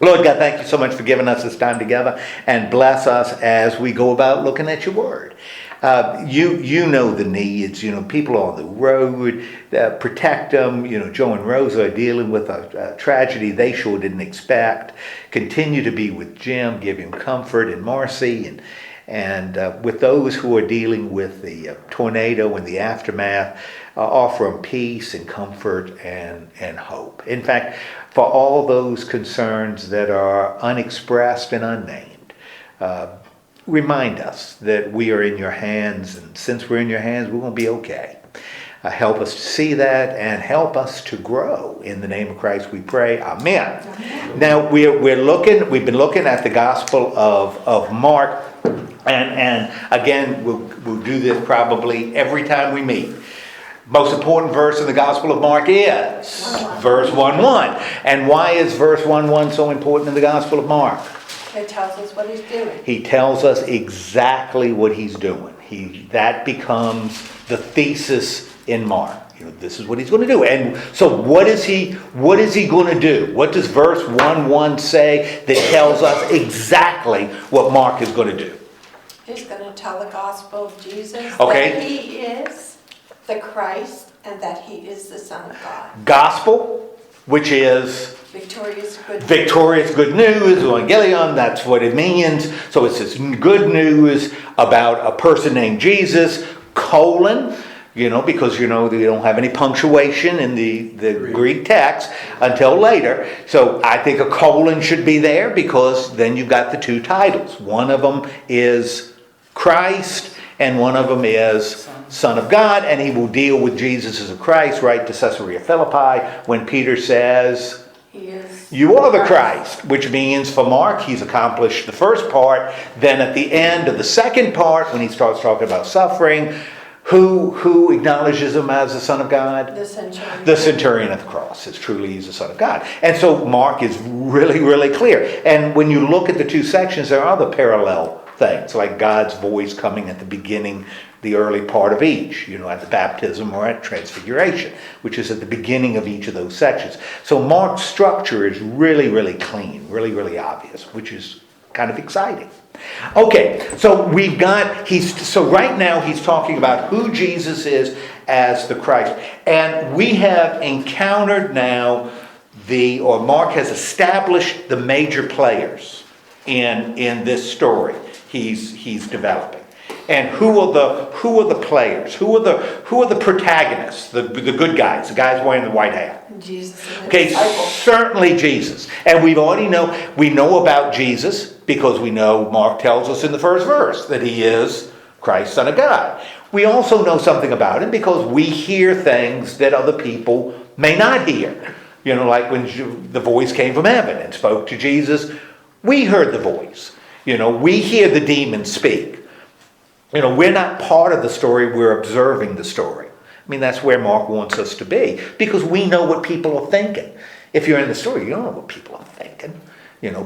Lord God, thank you so much for giving us this time together, and bless us as we go about looking at your word. You know the needs, people on the road, protect them. Joe and Rosa are dealing with a tragedy they sure didn't expect. Continue to be with Jim, give him comfort and mercy, and with those who are dealing with the tornado and the aftermath, offer them peace and comfort and hope. In fact, for all those concerns that are unexpressed and unnamed, remind us that we are in your hands, and since we're in your hands, we're going to be okay. Help us to see that and help us to grow. In the name of Christ we pray. Amen. Now we've been looking at the Gospel of Mark, and again we'll do this probably every time we meet. Most important verse in the Gospel of Mark is verse 1:1. And why is verse 1:1 so important in the Gospel of Mark? It tells us what he's doing. He tells us exactly what he's doing. That becomes the thesis in Mark. This is what he's going to do. And so what is he going to do? What does verse 1:1 say that tells us exactly what Mark is going to do? He's going to tell the gospel of Jesus, okay, that he is the Christ and that he is the Son of God. Gospel, which is victorious good news, evangelion, that's what it means. So it's this good news about a person named Jesus, colon, because they don't have any punctuation in the Greek text until later. So I think a colon should be there, because then you've got the two titles. One of them is Christ, and one of them is Son of God, and he will deal with Jesus as a Christ right to Caesarea Philippi when Peter says, you are the Christ, which means for Mark, he's accomplished the first part. Then at the end of the second part, when he starts talking about suffering, who acknowledges him as the Son of God? The centurion at the cross. It's truly he's the Son of God. And so Mark is really, really clear. And when you look at the two sections, there are other parallel things, like God's voice coming at the beginning, the early part of each, at the baptism or at transfiguration, which is at the beginning of each of those sections. So Mark's structure is really, really clean, really, really obvious, which is kind of exciting. Okay, so right now he's talking about who Jesus is as the Christ. And we have encountered now Mark has established the major players in this story he's developing. And who are the players? Who are the protagonists? The good guys, the guys wearing the white hat. Jesus. Okay, certainly Jesus. And we know about Jesus because we know Mark tells us in the first verse that he is Christ, Son of God. We also know something about him because we hear things that other people may not hear. Like when the voice came from heaven and spoke to Jesus, we heard the voice. We hear the demons speak. We're not part of the story, we're observing the story. That's where Mark wants us to be, because we know what people are thinking. If you're in the story, you don't know what people are thinking.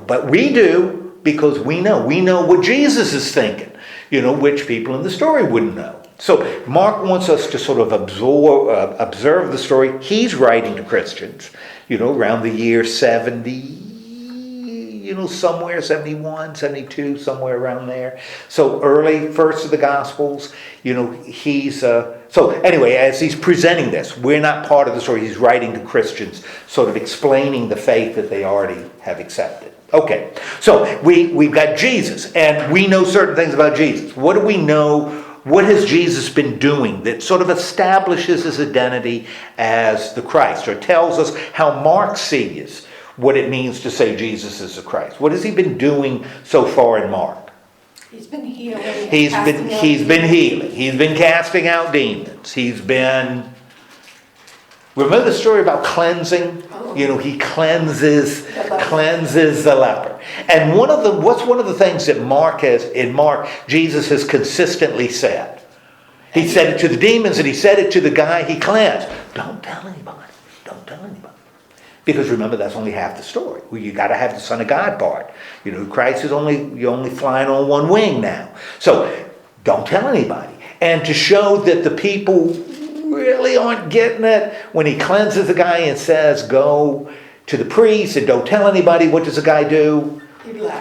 But we do, because we know what Jesus is thinking, which people in the story wouldn't know. So Mark wants us to sort of observe the story. He's writing to Christians, around the year 70, somewhere 71, 72, somewhere around there. So early, first of the Gospels, so anyway, as he's presenting this, we're not part of the story. He's writing to Christians, sort of explaining the faith that they already have accepted. Okay, so we've got Jesus, and we know certain things about Jesus. What do we know? What has Jesus been doing that sort of establishes his identity as the Christ, or tells us how Mark sees what it means to say Jesus is the Christ? What has he been doing so far in Mark? He's been healing. He's been healing. He's been casting out demons. Remember the story about cleansing? He cleanses the leper. And what's one of the things that in Mark, Jesus has consistently said? He said it to the demons, and he said it to the guy he cleansed. Don't tell anybody. Don't tell anybody. Because remember, that's only half the story. You got to have the Son of God part. Christ is you're only flying on one wing now. So don't tell anybody. And to show that the people really aren't getting it, when he cleanses the guy and says, go to the priest and don't tell anybody. What does the guy do?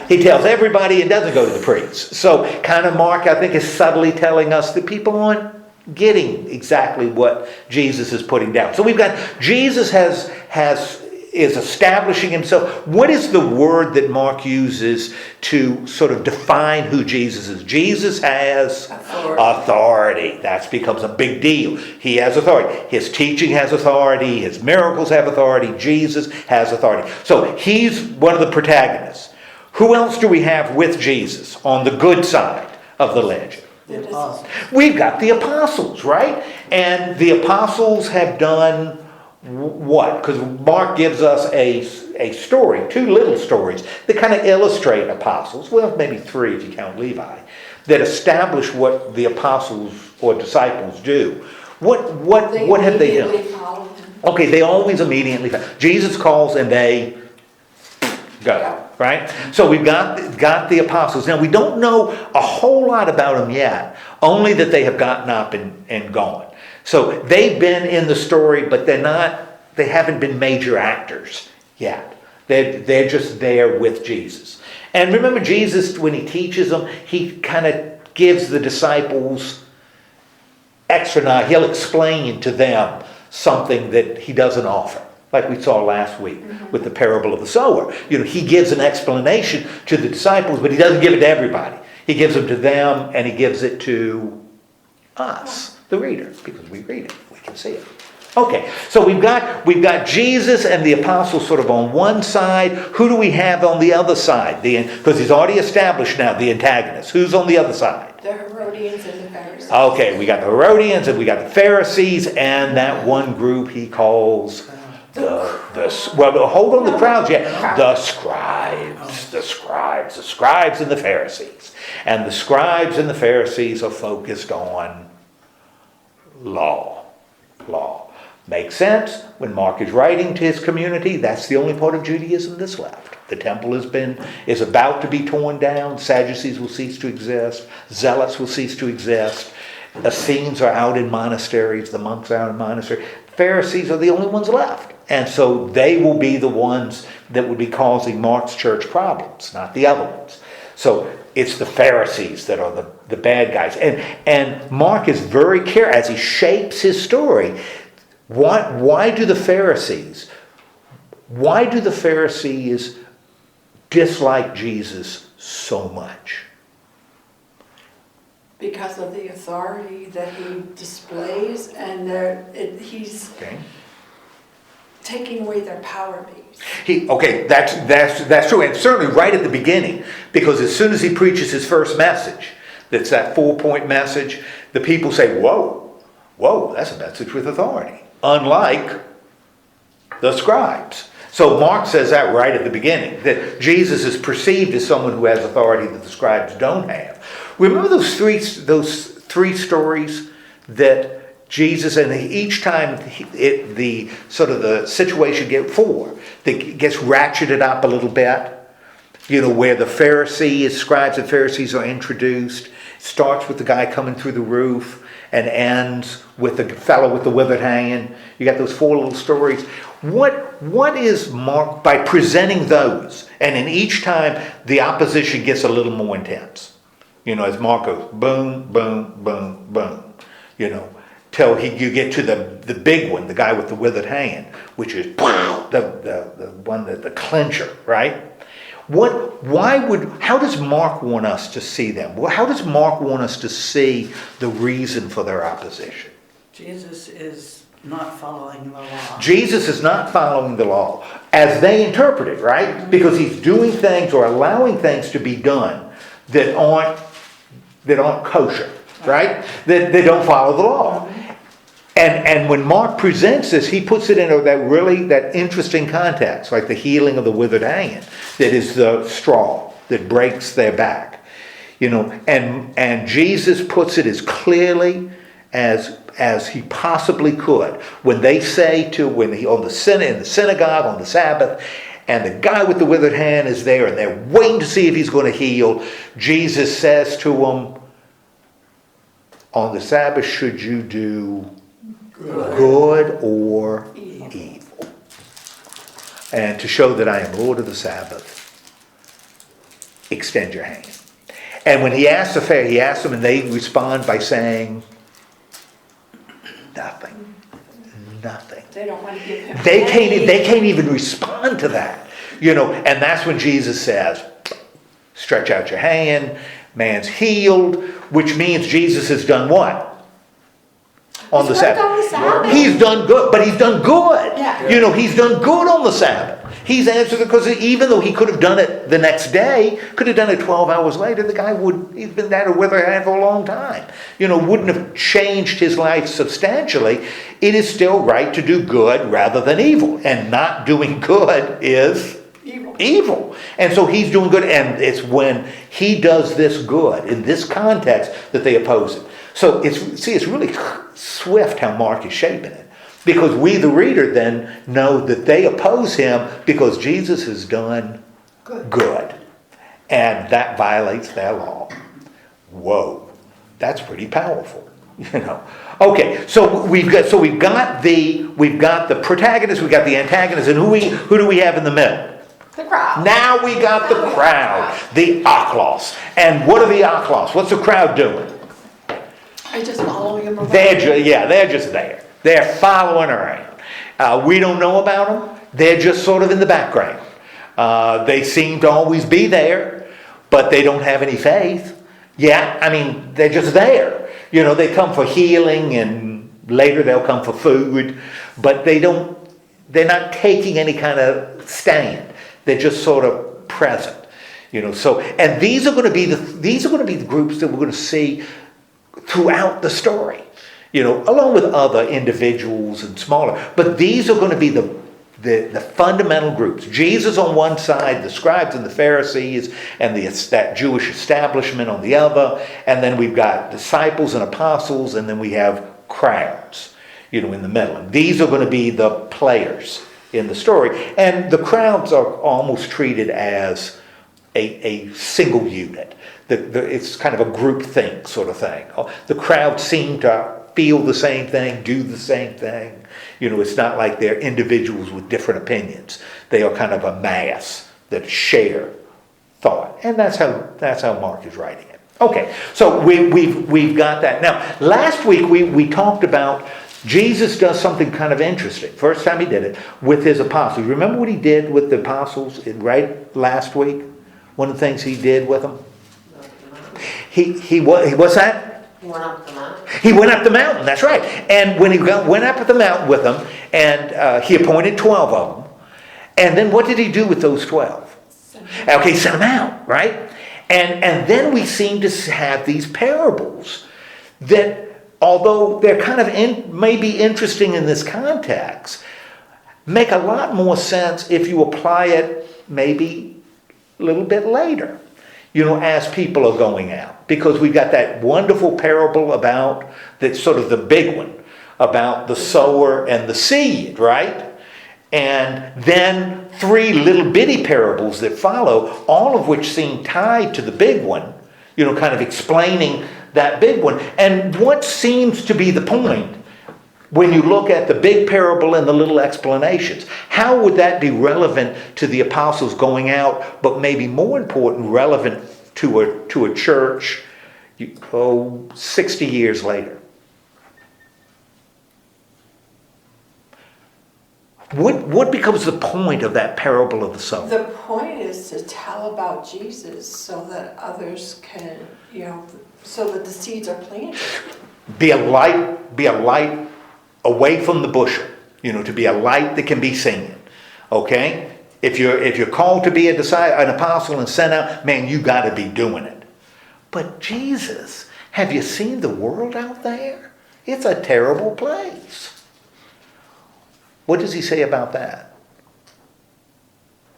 He tells everybody and doesn't go to the priest. So kind of Mark, I think, is subtly telling us that people aren't getting exactly what Jesus is putting down. So we've got Jesus is establishing himself. What is the word that Mark uses to sort of define who Jesus is? Jesus has authority. That becomes a big deal. He has authority. His teaching has authority. His miracles have authority. Jesus has authority. So he's one of the protagonists. Who else do we have with Jesus on the good side of the legend? The apostles. We've got the apostles, right? And the apostles have done what? Because Mark gives us a story, two little stories that kind of illustrate apostles. Well, maybe three if you count Levi, that establish what the apostles or disciples do. What have they done? Okay, they always immediately follow. Jesus calls and they go. Right? So we've got the apostles. Now we don't know a whole lot about them yet, only that they have gotten up and gone. So they've been in the story, but they haven't been major actors yet. They're just there with Jesus. And remember, Jesus, when he teaches them, he kind of gives the disciples extra now. He'll explain to them something that he doesn't offer. Like we saw last week with the parable of the sower. He gives an explanation to the disciples, but he doesn't give it to everybody. He gives it to them, and he gives it to us, the readers, because we read it. We can see it. Okay, so we've got Jesus and the apostles sort of on one side. Who do we have on the other side? Because he's already established now the antagonist. Who's on the other side? The Herodians and the Pharisees. Okay, we got the Herodians and we got the Pharisees and that one group he calls... hold on, the crowds yet. The scribes and the Pharisees. And the scribes and the Pharisees are focused on law. Makes sense. When Mark is writing to his community, that's the only part of Judaism that's left. The temple is about to be torn down. Sadducees will cease to exist. Zealots will cease to exist. Essenes are out in monasteries. The monks are out in monasteries. Pharisees are the only ones left. And so they will be the ones that would be causing Mark's church problems, not the other ones. So it's the Pharisees that are the bad guys. And Mark is very careful as he shapes his story. Why do the Pharisees dislike Jesus so much? Because of the authority that he displays, and he's taking away their power base. That's true, and certainly right at the beginning, because as soon as he preaches his first message, that's that 4-point message, the people say, whoa, that's a message with authority, unlike the scribes. So Mark says that right at the beginning, that Jesus is perceived as someone who has authority that the scribes don't have. Remember those three stories that Jesus, and each time the situation gets ratcheted up a little bit, where the scribes and Pharisees are introduced. Starts with the guy coming through the roof and ends with the fellow with the withered hand. You got those 4 little stories. What is Mark, by presenting those, and in each time the opposition gets a little more intense. As Mark goes, boom, boom, boom, boom, till you get to the big one, the guy with the withered hand, which is the one the clincher, right? How does Mark want us to see them? How does Mark want us to see the reason for their opposition? Jesus is not following the law. Jesus is not following the law as they interpret it, right? Because he's doing things or allowing things to be done that aren't kosher, right? That they don't follow the law. And when Mark presents this, he puts it in that interesting context, like the healing of the withered hand, that is the straw that breaks their back. And Jesus puts it as clearly as he possibly could. When they say in the synagogue on the Sabbath, and the guy with the withered hand is there, and they're waiting to see if he's going to heal, Jesus says to them, on the Sabbath, should you do good or evil? And to show that I am Lord of the Sabbath, extend your hand. And when he asks the Pharisee, he asks them, and they respond by saying, nothing. Nothing. They don't want to give him They can't even respond to that. And that's when Jesus says, stretch out your hand, man's healed, which means Jesus has done what? On the Sabbath. He's done good, but he's done good. Yeah. He's done good on the Sabbath. He's answered it because even though he could have done it the next day, could have done it 12 hours later, the guy he's been at a withered hand for a long time. Wouldn't have changed his life substantially. It is still right to do good rather than evil. And not doing good is evil. And so he's doing good. And it's when he does this good in this context that they oppose it. So it's really swift how Mark is shaping it. Because we, the reader, then know that they oppose him because Jesus has done good. And that violates their law. Whoa, that's pretty powerful, Okay, so we've got the protagonist, we've got the antagonist, and who do we have in the middle? The crowd. Now we got the crowd, the aklos. And what are the aklos? What's the crowd doing? I just following him around. They're just there. They're following around. We don't know about them. They're just sort of in the background. They seem to always be there, but they don't have any faith. They're just there. They come for healing, and later they'll come for food, but they're not taking any kind of stand. They're just sort of present. And these are going to be the groups that we're going to see throughout the story. Along with other individuals and smaller. But these are going to be the fundamental groups. Jesus on one side, the scribes and the Pharisees, and that Jewish establishment on the other. And then we've got disciples and apostles, and then we have crowds, in the middle. And these are going to be the players in the story. And the crowds are almost treated as a single unit. It's kind of a group think sort of thing. The crowd seem to feel the same thing, do the same thing. It's not like they're individuals with different opinions. They are kind of a mass that share thought. And that's how Mark is writing it. Okay, so we've got that. Now, last week we talked about Jesus does something kind of interesting. First time he did it with his apostles. Remember what he did with the apostles right last week? One of the things he did with them? He what's that? He went up the mountain. He went up the mountain, that's right. And when he went up the mountain with them, and he appointed 12 of them, and then what did he do with those 12? Okay, sent them out, right? And then we seem to have these parables that, although they're kind of maybe interesting in this context, make a lot more sense if you apply it maybe a little bit later. As people are going out. Because we've got that wonderful parable about, that's sort of the big one, about the sower and the seed, right? And then 3 little bitty parables that follow, all of which seem tied to the big one, kind of explaining that big one. And what seems to be the point when you look at the big parable and the little explanations? How would that be relevant to the apostles going out, but maybe more important, relevant to a church 60 years later? What becomes the point of that parable of the sower? The point is to tell about Jesus so that others can, so that the seeds are planted. Be a light away from the bushel, to be a light that can be seen. Okay? If you're called to be an apostle and sent out, man, you got to be doing it. But Jesus, have you seen the world out there? It's a terrible place. What does he say about that?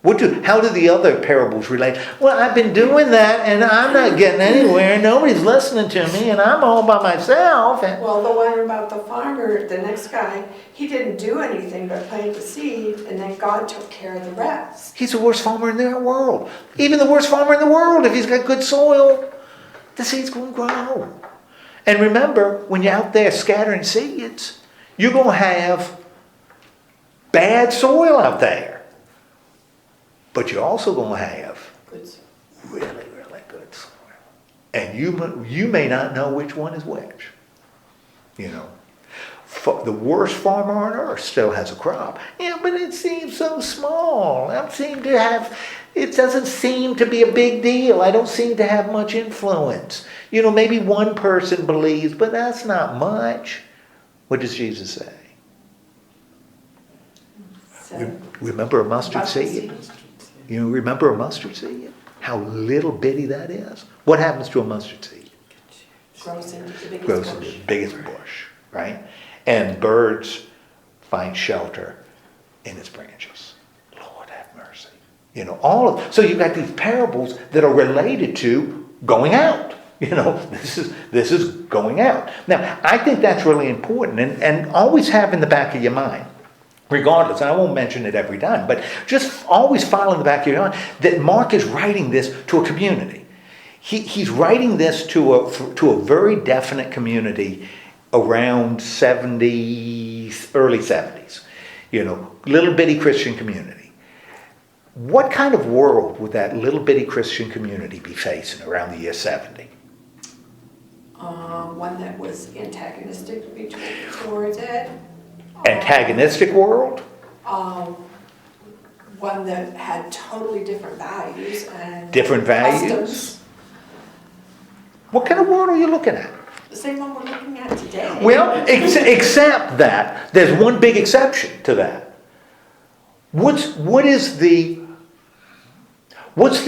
How do the other parables relate? Well, I've been doing that and I'm not getting anywhere. Nobody's listening to me and I'm all by myself. Well, the one about the farmer, the next guy, he didn't do anything but plant the seed, and then God took care of the rest. He's the worst farmer in the world. Even the worst farmer in the world, if he's got good soil, the seed's going to grow. And remember, when you're out there scattering seeds, you're going to have bad soil out there. but you're also going to have Good soil. really, really good soil. And you may not know which one is which. You know, the worst farmer on earth still has a crop. Yeah, but it seems so small. It doesn't seem to be a big deal. I don't seem to have much influence. You know, maybe one person believes, but that's not much. What does Jesus say? So, Remember a mustard seed? You remember a mustard seed? How little bitty that is? What happens to a mustard seed? grows into the biggest Grows bush. into the biggest bush, right? And birds find shelter in its branches. Lord have mercy. You know, so you've got these parables that are related to going out. You know, this is going out. Now, I think that's really important, and always have in the back of your mind, regardless, and I won't mention it every time, but just always file in the back of your mind that Mark is writing this to a community. He's writing this to a very definite community around 70s, early 70s. You know, little bitty Christian community. What kind of world would that little bitty Christian community be facing around the year 70? One that was antagonistic towards it. Antagonistic world? One that had totally different values and Different values? customs. What kind of world are you looking at? The same one we're looking at today. Well, except that there's one big exception to that. What's the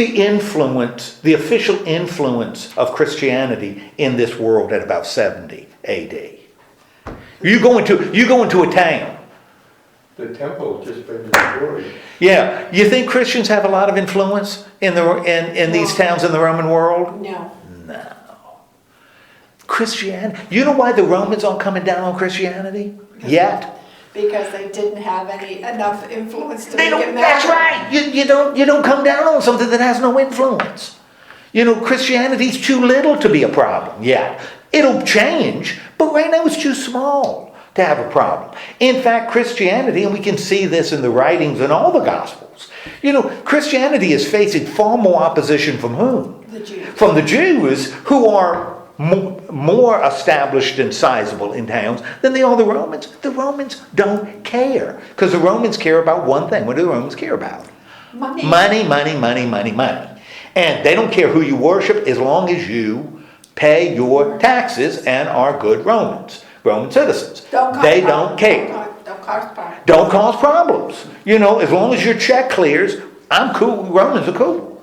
influence, the official influence of Christianity in this world at about 70 AD? You go into a town. The temple just been destroyed. Yeah, you think Christians have a lot of influence in these towns in the Roman world? No. No. Christianity. You know why the Romans aren't coming down on Christianity yet? Because they didn't have enough influence to They make don't. it That's matter. right. You don't come down on something that has no influence. You know, Christianity's too little to be a problem yet. It'll change, but right now it's too small to have a problem. In fact, Christianity, and we can see this in the writings in all the Gospels, you know, Christianity is facing far more opposition from whom? The Jews. From the Jews, who are more established and sizable in towns than they are the Romans. The Romans don't care, because the Romans care about one thing. What do the Romans care about? Money. Money, money, money, money, money. And they don't care who you worship as long as you pay your taxes and are good Roman citizens. They don't care. Don't cause problems. Don't cause problems. You know, as long as your check clears, I'm cool. Romans are cool.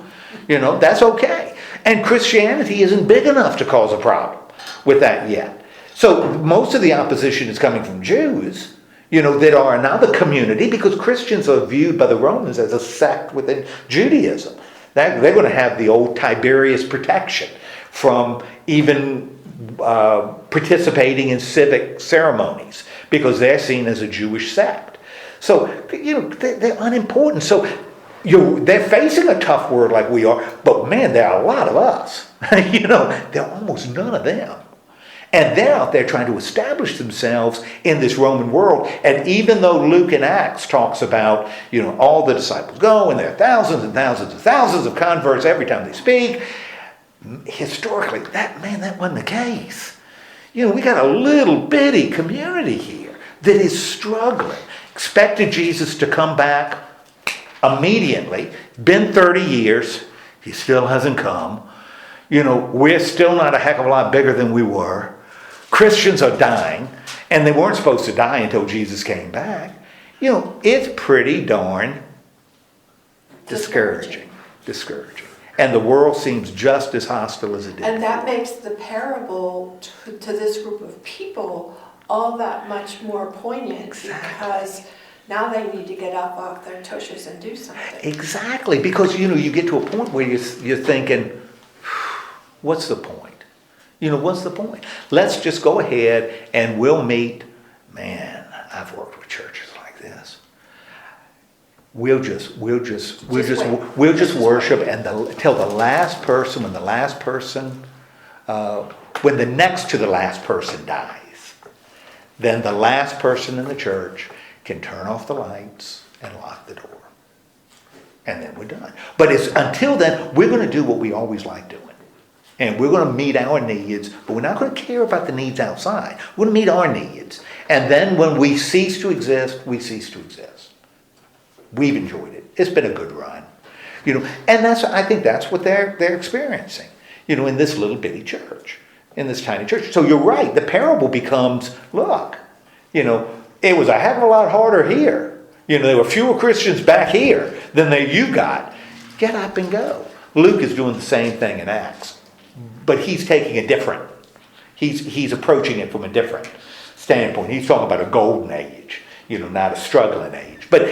You know, that's okay. And Christianity isn't big enough to cause a problem with that yet. So most of the opposition is coming from Jews, you know, that are another community, because Christians are viewed by the Romans as a sect within Judaism. They're going to have the old Tiberius protection from even participating in civic ceremonies, because they're seen as a Jewish sect. So, you know, they're unimportant. So they're facing a tough world like we are, but man, there are a lot of us. You know, there are almost none of them. And they're out there trying to establish themselves in this Roman world. And even though Luke in Acts talks about, you know, all the disciples go, and there are thousands and thousands and thousands of converts every time they speak, historically, that wasn't the case. You know, we got a little bitty community here that is struggling. Expected Jesus to come back immediately. Been 30 years. He still hasn't come. You know, we're still not a heck of a lot bigger than we were. Christians are dying, and they weren't supposed to die until Jesus came back. You know, it's pretty darn discouraging. And the world seems just as hostile as it did. And that makes the parable to this group of people all that much more poignant. Exactly. Because now they need to get up off their tushes and do something. Exactly, because, you know, you get to a point where you're thinking, what's the point? You know, what's the point? Let's just go ahead and we'll meet. Man, I've worked with churches like this. We'll just worship until the last person, when the next to the last person dies, then the last person in the church can turn off the lights and lock the door. And then we're done. But until then, we're going to do what we always like doing. And we're going to meet our needs, but we're not going to care about the needs outside. We're going to meet our needs. And then when we cease to exist, we cease to exist. We've enjoyed it. It's been a good run. And I think that's what they're experiencing, in this little bitty church, in this tiny church. So you're right. The parable becomes, look, it was a heck of a lot harder here. There were fewer Christians back here than you got. Get up and go. Luke is doing the same thing in Acts. But he's taking a different, he's approaching it from a different standpoint. He's talking about a golden age, not a struggling age. But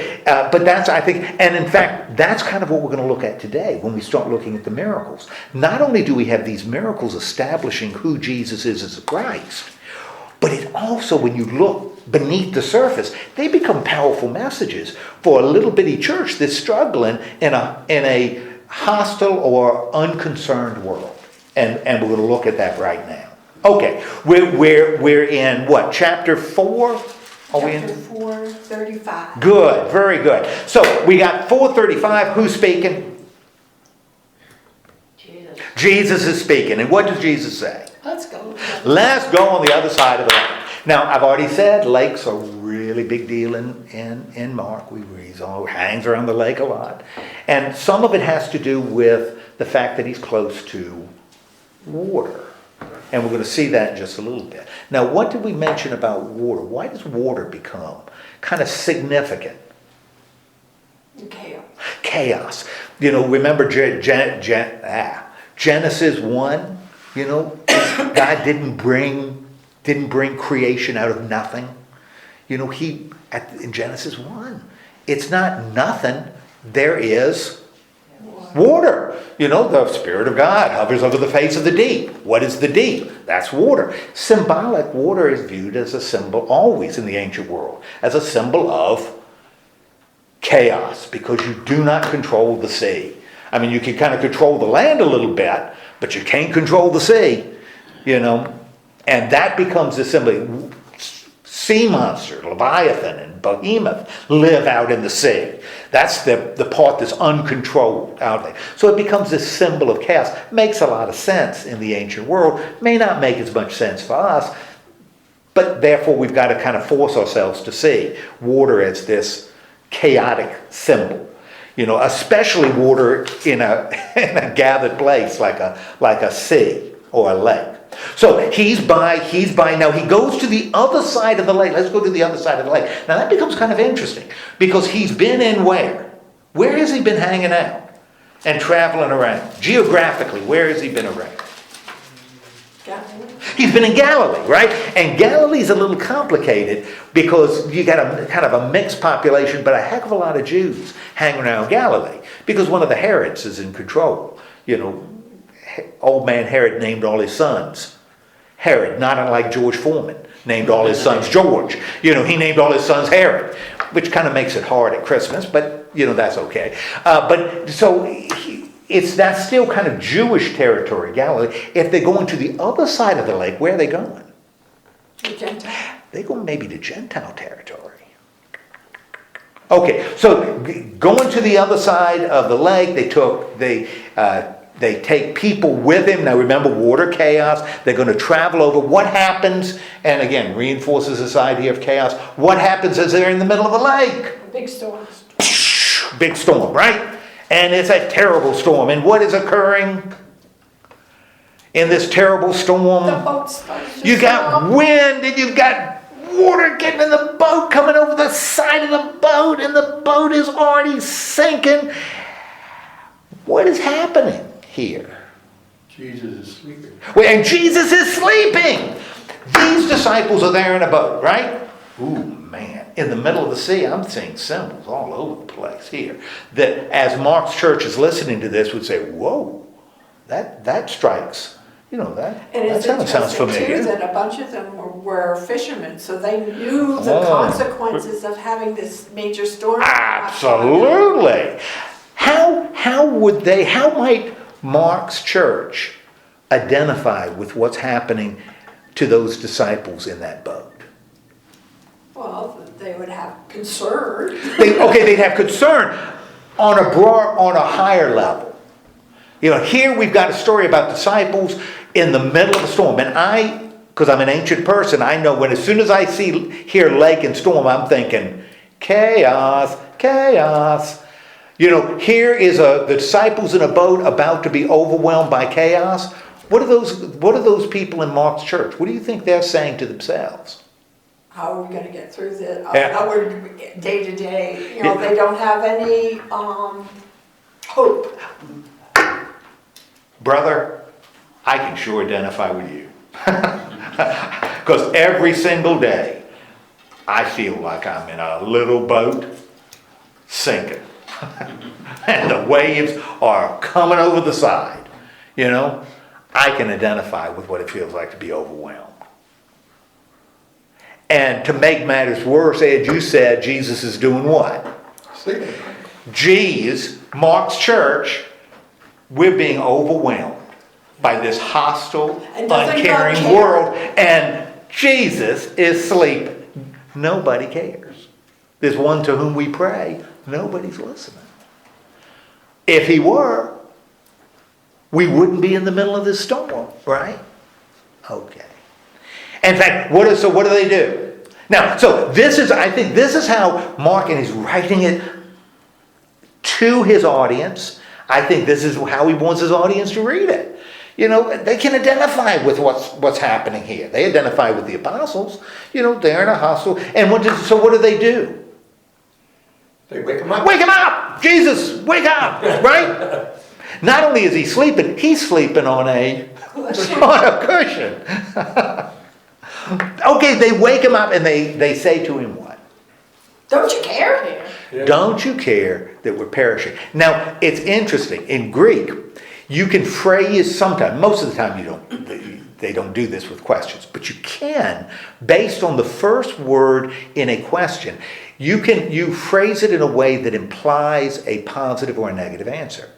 that's, I think, and in fact, that's kind of what we're going to look at today when we start looking at the miracles. Not only do we have these miracles establishing who Jesus is as a Christ, but it also, when you look beneath the surface, they become powerful messages for a little bitty church that's struggling in a hostile or unconcerned world. And we're going to look at that right now. Okay, we're in what, chapter 4? Chapter 4, 35. Good, very good. So we got 4:35. Who's speaking? Jesus. Jesus is speaking. And what does Jesus say? Let's go. Let's go on the other side of the lake. Now, I've already said lakes are a really big deal in Mark. He hangs around the lake a lot. And some of it has to do with the fact that he's close to water. And we're going to see that in just a little bit. Now, what did we mention about water? Why does water become kind of significant? Chaos. Chaos. Remember Genesis 1? God didn't bring creation out of nothing. In Genesis 1, it's not nothing. There is water. The Spirit of God hovers over the face of the deep. What is the deep? That's water. Symbolic, water is viewed as a symbol, always in the ancient world, as a symbol of chaos, because you do not control the sea. I mean, you can kind of control the land a little bit, but you can't control the sea, And that becomes a symbol. Sea monster, Leviathan and Behemoth live out in the sea. That's the part that's uncontrolled out there. So it becomes this symbol of chaos. Makes a lot of sense in the ancient world. May not make as much sense for us, but therefore we've got to kind of force ourselves to see water as this chaotic symbol. Especially water in a gathered place like a sea or a lake. So he's by, now he goes to the other side of the lake. Let's go to the other side of the lake. Now that becomes kind of interesting, because he's been in where? Where has he been hanging out and traveling around? Geographically, where has he been around? Galilee. He's been in Galilee, right? And Galilee's a little complicated because you got a kind of a mixed population, but a heck of a lot of Jews hanging around Galilee, because one of the Herods is in control. Old man Herod named all his sons Herod, not unlike George Foreman named all his sons George. He named all his sons Herod, which kind of makes it hard at Christmas, but that's okay. But so that's still kind of Jewish territory, Galilee. If they're going to the other side of the lake, where are they going? The Gentile. They go maybe to Gentile territory. Okay, so going to the other side of the lake, they take people with him. Now remember, water, chaos. They're going to travel over. What happens, and again, reinforces this idea of chaos. What happens as they're in the middle of the lake? A big storm. Big storm, right? And it's a terrible storm. And what is occurring in this terrible storm? The boat starts to You got swim. wind, and you've got water getting in the boat, coming over the side of the boat, and the boat is already sinking. What is happening here? Jesus is sleeping. And Jesus is sleeping. These disciples are there in a boat, right? Ooh, man. In the middle of the sea, I'm seeing symbols all over the place here. That as Mark's church is listening to this would say, whoa, that strikes. That And it's sounds interesting familiar. too that a bunch of them were fishermen, so they knew the consequences of having this major storm. Absolutely. How might Mark's church identify with what's happening to those disciples in that boat? Well, they would have concern. They'd have concern. on a higher level. You know, here we've got a story about disciples in the middle of a storm. And because I'm an ancient person, I know as soon as I hear lake and storm, I'm thinking, chaos, chaos. You know, here is the disciples in a boat about to be overwhelmed by chaos. What are those people in Mark's church? What do you think they're saying to themselves? How are we going to get through this? Yeah. How we're day to day? You know, they don't have any hope. Brother, I can sure identify with you. Because every single day, I feel like I'm in a little boat sinking. And the waves are coming over the side. You know, I can identify with what it feels like to be overwhelmed. And to make matters worse, Ed, you said Jesus is doing what? Sleeping. Mark's church, we're being overwhelmed by this hostile, And doesn't God uncaring care? world, and Jesus is sleeping. Nobody cares. There's one to whom we pray. Nobody's listening. If he were, we wouldn't be in the middle of this storm, right? Okay. In fact, what do they do? Now, I think this is how Mark, and he's writing it to his audience. I think this is how he wants his audience to read it. You know, they can identify with what's happening here. They identify with the apostles. You know, they're in a hostile. And what do they do? They wake him up. Wake him up! Jesus, wake up! Right? Not only is he sleeping, he's sleeping on a cushion. Okay, they wake him up and they say to him what? Don't you care? Yeah. Don't you care that we're perishing? Now, it's interesting. In Greek, you can phrase sometimes, most of the time they don't do this with questions, but you can, based on the first word in a question, you phrase it in a way that implies a positive or a negative answer.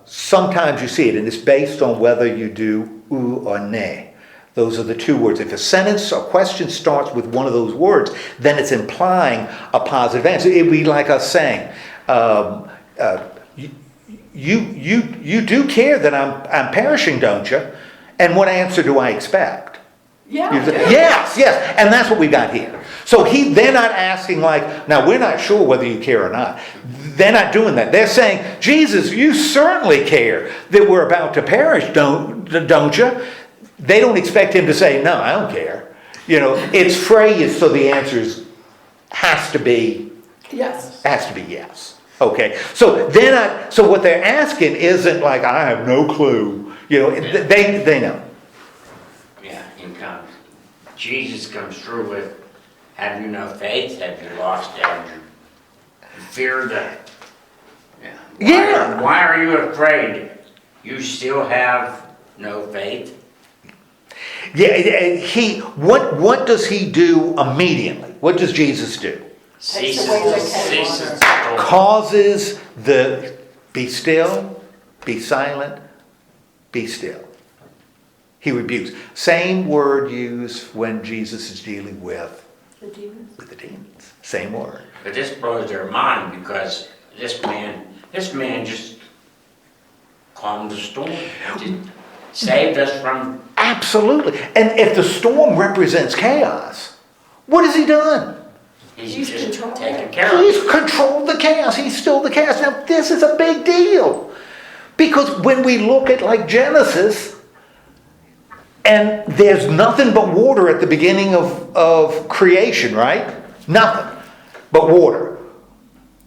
Sometimes you see it, and it's based on whether you do ou or ne. Those are the two words. If a sentence or question starts with one of those words, then it's implying a positive answer. It would be like us saying, you do care that I'm perishing, don't you? And what answer do I expect? Yeah. You say, yes, and that's what we got here. So they're not asking like, now we're not sure whether you care or not. They're not doing that. They're saying, Jesus, you certainly care that we're about to perish, don't you? They don't expect him to say, no, I don't care. You know, it's phrased so the answer has to be Yes. yes. Okay. So so what they're asking isn't like, I have no clue. You know, they know. Yeah, Jesus comes through with, have you no faith? Have you lost you feared? Yeah. Why are you afraid? You still have no faith? Yeah, what does he do immediately? What does Jesus do? Takes away the Ceases. Causes be still, be silent, be still. He rebukes. Same word used when Jesus is dealing with The demons. the demons. Same word. But this blows their mind because this man just calmed the storm. Just saved us from. Absolutely. And if the storm represents chaos, what has he done? He's just controlled taking it. care of He's it. controlled the chaos. He's still the chaos. Now, this is a big deal. Because when we look at like Genesis, and there's nothing but water at the beginning of creation, right? Nothing but water.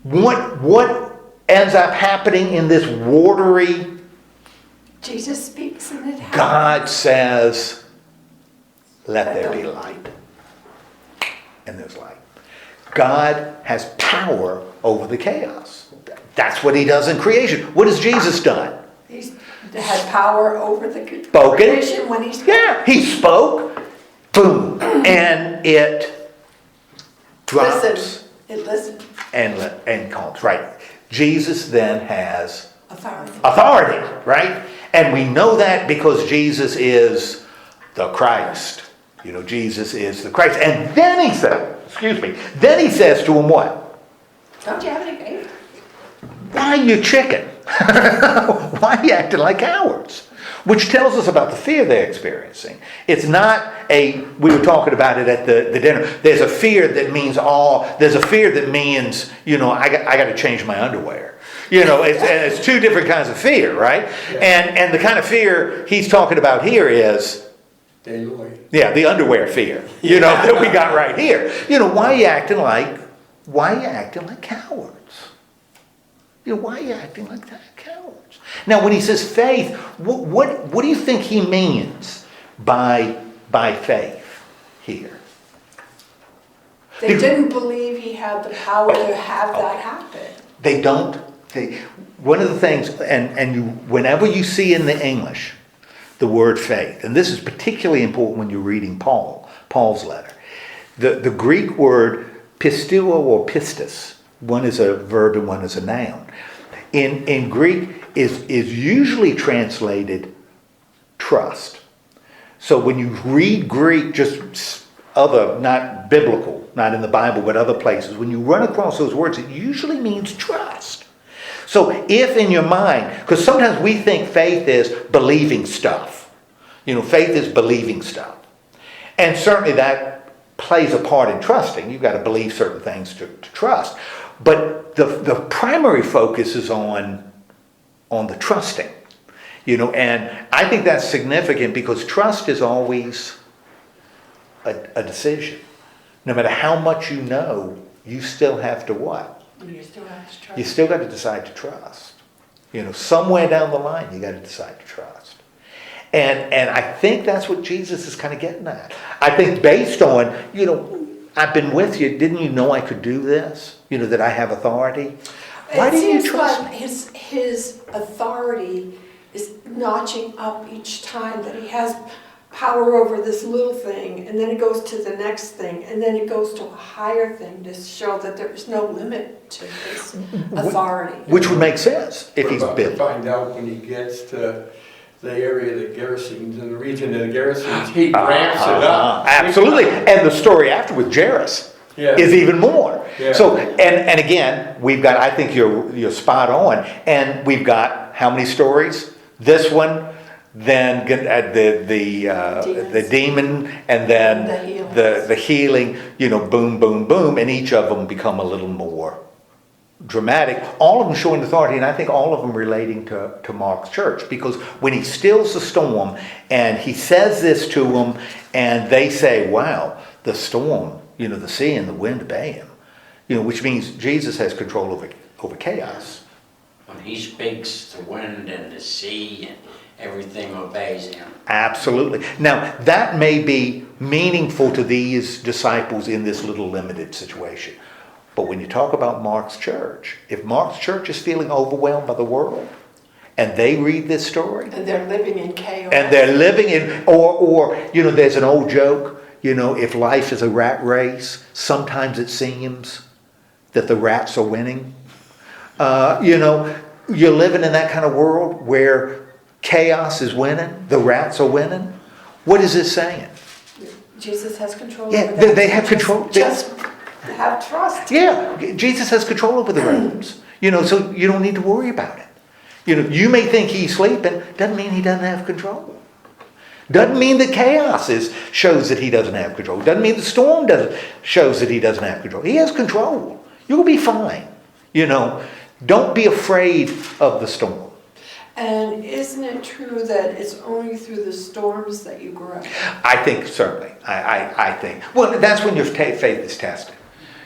What ends up happening in this watery? Jesus speaks and it happens. God says, let there be light. And there's light. God has power over the chaos. That's what he does in creation. What has Jesus done? He's had power over the Spoken. creation when he spoke. Yeah, he spoke, boom, and it drops Listen. It listened. and calms. Right. Jesus then has Authority. right? And we know that because Jesus is the Christ. You know, Jesus is the Christ. And then he says to him what? Don't you have any faith? why are you chicken? Why are you acting like cowards? Which tells us about the fear they're experiencing. It's not we were talking about it at the dinner. There's a fear that means there's a fear that means, I got to change my underwear. It's two different kinds of fear, right? And the kind of fear he's talking about here is, the underwear fear, that we got right here. Why are you acting like cowards? Why are you acting like that, cowards? Now, when he says faith, what do you think he means by faith here? They didn't believe he had the power to have that happen. They don't. One of the things, whenever you see in the English the word faith, and this is particularly important when you're reading Paul's letter, the Greek word pistuo or pistis, one is a verb and one is a noun, in Greek is usually translated trust. So when you read Greek, just not biblical, not in the Bible, but other places, when you run across those words, it usually means trust. So if in your mind, because sometimes we think faith is believing stuff. Faith is believing stuff. And certainly that plays a part in trusting. You've got to believe certain things to trust. But the primary focus is on the trusting. And I think that's significant because trust is always a decision. No matter how much you know, you still have to what? You still have to trust. You still got to decide to trust. Somewhere down the line, you got to decide to trust. And I think that's what Jesus is kind of getting at. I think based on, I've been with you. Didn't you know I could do this? That I have authority. Why do you trust me? His authority is notching up each time that he has power over this little thing, and then it goes to the next thing, and then it goes to a higher thing to show that there is no limit to his authority. Which would make sense if he's about big. to find out when he gets to the area of the Gerasenes and the region of the Gerasenes, he ramps it up. Absolutely. And the story after with Jairus is even more. Yeah. So, and again, we've got, I think you're spot on, and we've got how many stories? This one, then the demon, and then the healing, boom, boom, boom, and each of them become a little more dramatic. All of them showing authority, and I think all of them relating to Mark's church, because when he stills the storm and he says this to them, and they say, wow, the storm, the sea and the wind obey him, which means Jesus has control over chaos. When he speaks, the wind and the sea and everything obeys him. Absolutely. Now, that may be meaningful to these disciples in this little limited situation. But when you talk about Mark's church, if Mark's church is feeling overwhelmed by the world, and they read this story, And they're living in chaos. and they're living in, or there's an old joke, if life is a rat race, sometimes it seems that the rats are winning. You're living in that kind of world where chaos is winning, the rats are winning. What is this saying? Jesus has control Yeah, over that. they have control. Just have trust. Yeah, Jesus has control over the rats. So you don't need to worry about it. You may think he's sleeping, doesn't mean he doesn't have control. Doesn't mean that chaos shows that he doesn't have control. Doesn't mean the storm shows that he doesn't have control. He has control. You'll be fine. Don't be afraid of the storm. And isn't it true that it's only through the storms that you grow? I think certainly. I think. Well, that's when your faith is tested.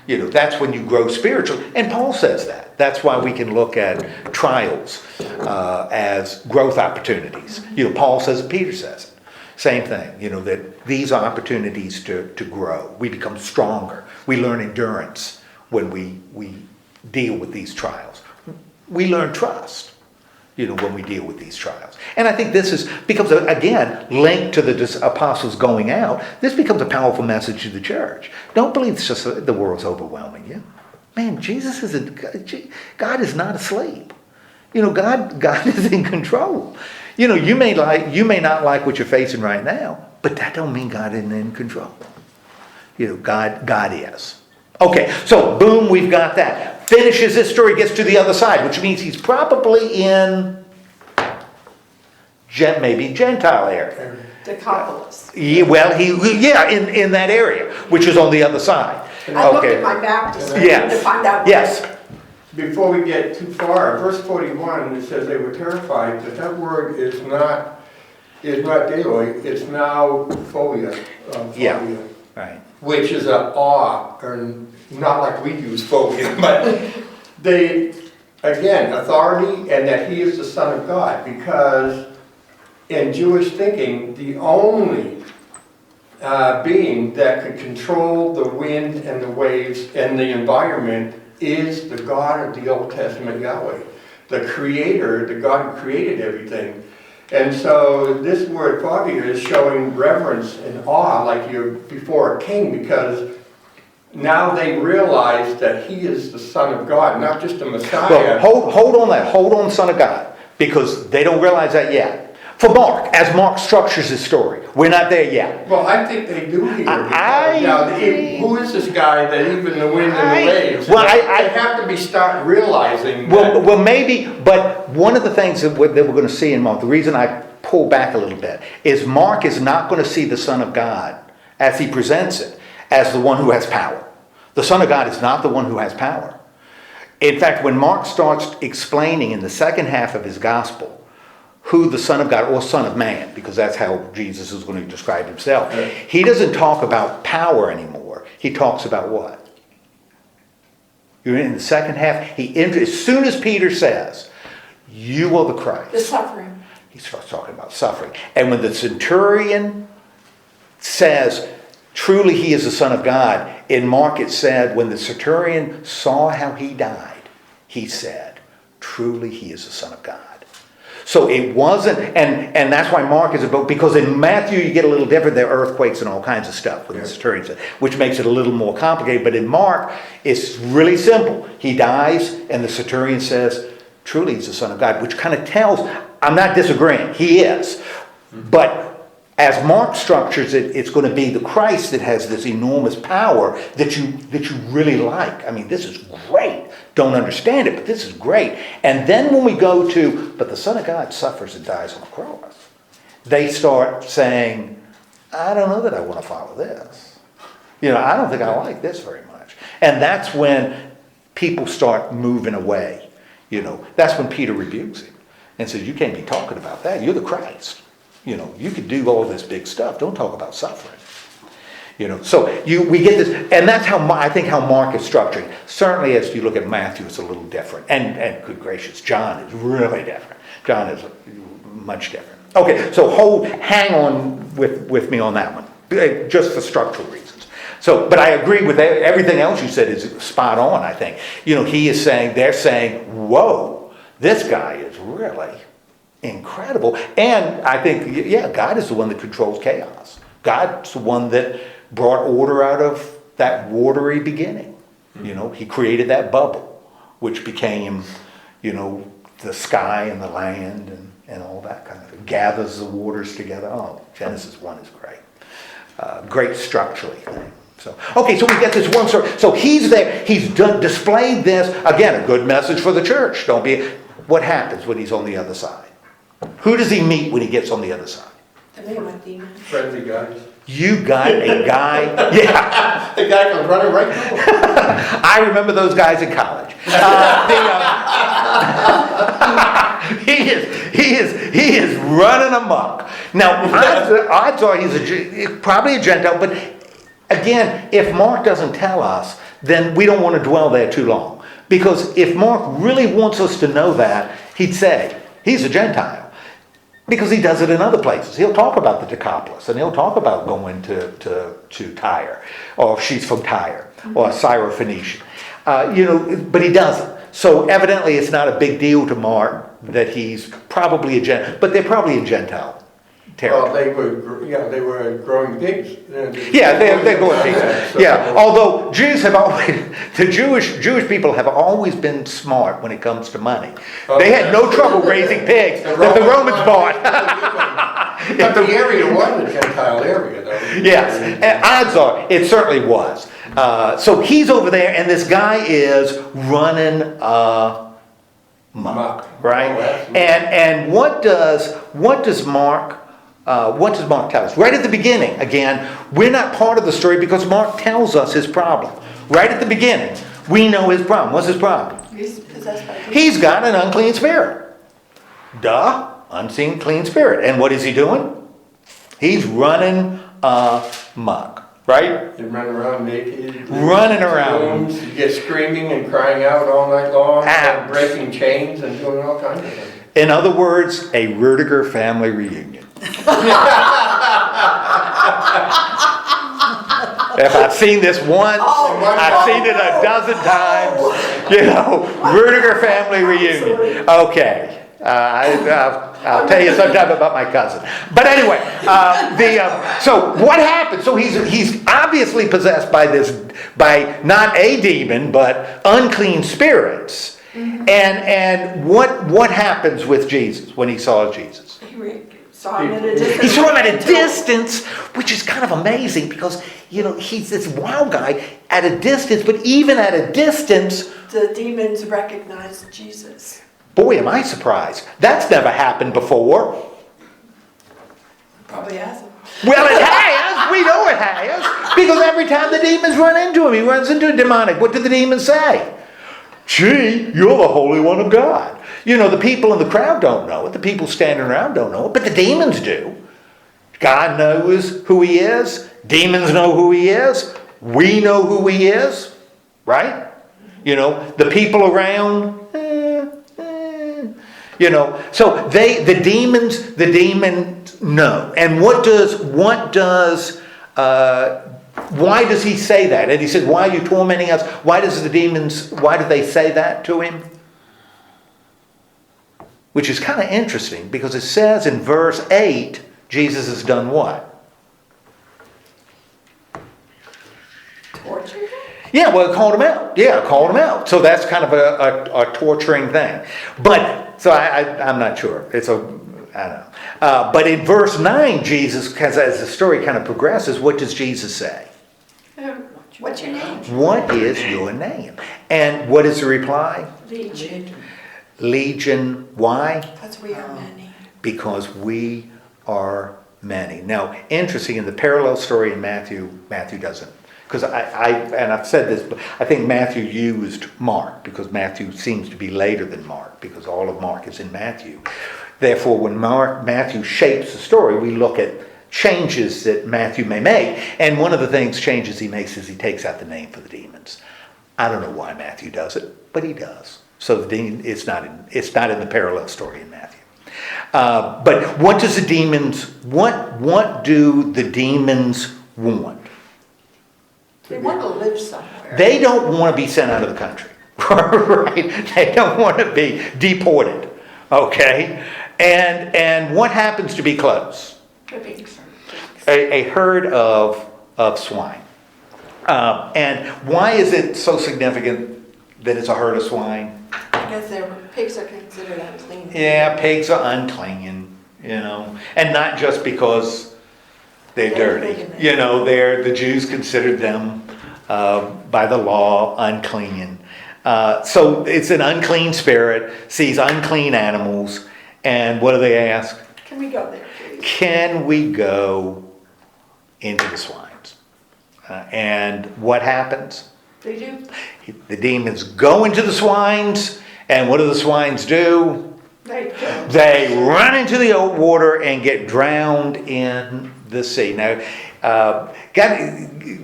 That's when you grow spiritually. And Paul says that. That's why we can look at trials as growth opportunities. Paul says it, Peter says it. Same thing, that these are opportunities to grow. We become stronger. We learn endurance when we deal with these trials. We learn trust. When we deal with these trials. And I think this becomes, again, linked to the apostles going out. This becomes a powerful message to the church. Don't believe it's just the world's overwhelming you. Man, God is not asleep. God is in control. You may not like what you're facing right now, but that don't mean God isn't in control. God is. Okay, so boom, we've got that. finishes his story, gets to the other side, which means he's probably in maybe Gentile area. Decapolis. Yeah, well, in that area, which is on the other side. I looked Okay. at my Baptist to Yes. find out. Yes. Before we get too far, verse 41, it says they were terrified, but that word is not Deloi, it's now phobia. Yeah. Right. Which is a awe, or not like we use phobia, but they, again, authority and that he is the Son of God, because in Jewish thinking, the only being that could control the wind and the waves and the environment is the God of the Old Testament Yahweh, the creator, the God who created everything. And so this word phobia is showing reverence and awe like you're before a king, because now they realize that he is the Son of God, not just a Messiah. Well, hold on that. Hold on, Son of God, because they don't realize that yet. For Mark, as Mark structures his story, we're not there yet. Well, I think they do here. Who is this guy that even the wind and the waves? Well, they have to start realizing that. Well, maybe, but one of the things that we're going to see in Mark, the reason I pull back a little bit, is Mark is not going to see the Son of God, as he presents it, as the one who has power. The Son of God is not the one who has power. In fact, when Mark starts explaining in the second half of his gospel who the Son of God, or Son of Man, because that's how Jesus is going to describe himself, he doesn't talk about power anymore. He talks about what? You're in the second half. As soon as Peter says, "You are the Christ," The suffering. he starts talking about suffering. And when the centurion says, "Truly he is the Son of God," in Mark it said, when the centurion saw how he died, he said, "Truly he is the Son of God." So it wasn't, and that's why Mark is about, because in Matthew you get a little different, there are earthquakes and all kinds of stuff with the centurion, which makes it a little more complicated. But in Mark, it's really simple. He dies, and the centurion says, "Truly he's the Son of God," which kind of tells, I'm not disagreeing, he is. But as Mark structures it, it's going to be the Christ that has this enormous power that you really like. I mean, this is great. Don't understand it, but this is great. And then when we go to, but the Son of God suffers and dies on the cross, they start saying, I don't know that I want to follow this. I don't think I like this very much. And that's when people start moving away. That's when Peter rebukes him and says, you can't be talking about that. You're the Christ. You could do all this big stuff. Don't talk about suffering. So we get this, and that's how I think how Mark is structuring. Certainly, as you look at Matthew, it's a little different, and good gracious, John is really different. John is much different. Okay, so hang on with me on that one, just for structural reasons. So, but I agree with everything else you said is spot on. I think they're saying, whoa, this guy is really incredible, and I think God is the one that controls chaos. God's the one that brought order out of that watery beginning. He created that bubble, which became, the sky and the land and all that kind of thing. Gathers the waters together. Oh, Genesis 1 is great. Great structurally thing. So we get this one story. So he's there. He's displayed this. Again, a good message for the church. What happens when he's on the other side? Who does he meet when he gets on the other side? Friendly guys. You got a guy, yeah. The guy comes running right through. I remember those guys in college. He is running amok. Now, odds are he's probably a Gentile, but again, if Mark doesn't tell us, then we don't want to dwell there too long. Because if Mark really wants us to know that, he'd say, he's a Gentile. Because he does it in other places. He'll talk about the Decapolis, and he'll talk about going to Tyre, or if she's from Tyre, or Syrophoenician. But he doesn't. So evidently it's not a big deal to Mark that he's probably a Gentile, but they're probably a Gentile territory. Well, they were growing pigs. Yeah, they're going pigs. Yeah, although the Jewish people have always been smart when it comes to money. They had no trouble raising pigs that the Romans bought. But the area was a Gentile area, though. Yes, and odds are it certainly was. So he's over there, and this guy is running muck, right? Oh, absolutely. And what does Mark tell us? Right at the beginning, again, we're not part of the story because Mark tells us his problem. Right at the beginning, we know his problem. What's his problem? He's possessed by demons. He's got an unclean spirit. Duh, unseen clean spirit. And what is he doing? He's running muck, right? They run around naked. Running around. Rooms, you get screaming and crying out all night long, Ah. and breaking chains and doing all kinds of things. In other words, a Rudiger family reunion. If I've seen this once, I've seen it a dozen times. You know, Rudiger family reunion. Okay. I'll tell you sometime about my cousin. But anyway, so what happened? So he's obviously possessed by not a demon, but unclean spirits. And what happens with Jesus when he saw Jesus? He saw him at a distance. He saw him at a distance, which is kind of amazing because, you know, he's this wild guy at a distance, but even at a distance, The demons recognized Jesus. boy, am I surprised. That's never happened before. Probably hasn't. Well, it has. We know it has. Because every time the demons run into him, he runs into a demonic. What do the demons say? Gee, you're the Holy One of God. You know, the people in the crowd don't know it. The people standing around don't know it. But the demons do. God knows who he is. Demons know who he is. We know who he is. Right? You know, the people around, you know. So the demons know. And why does he say that? And he said, why are you tormenting us? Why do they say that to him? Which is kind of interesting because it says in verse 8, Jesus has done what? Tortured him? Yeah, well, it called him out. Yeah, it called him out. So that's kind of a torturing thing. But, so I'm not sure. I don't know. But in verse 9, Jesus, as the story kind of progresses, what does Jesus say? What's your name? What is your name? And what is the reply? Legion. Legion. Why? Because we are many. Because we are many. Now, interesting, in the parallel story in Matthew doesn't. Because I've said this, but I think Matthew used Mark because Matthew seems to be later than Mark because all of Mark is in Matthew. Therefore, when Matthew shapes the story, we look at changes that Matthew may make. And one of the changes he makes is he takes out the name for the demons. I don't know why Matthew does it, but he does. So it's not in the parallel story in Matthew. But what do the demons want? They want to live somewhere. They don't want to be sent out of the country, right? They don't want to be deported, okay? And what happens to be close? A herd of swine. And why is it so significant that it's a herd of swine? Because pigs are considered unclean. Yeah, pigs are unclean, you know, and not just because they're dirty. You know, the Jews considered them by the law unclean. So it's an unclean spirit, sees unclean animals, and what do they ask? Can we go there, please? Can we go into the swines? And what happens? They do. The demons go into the swines, and what do the swines do? They run into the water and get drowned in the sea. Now,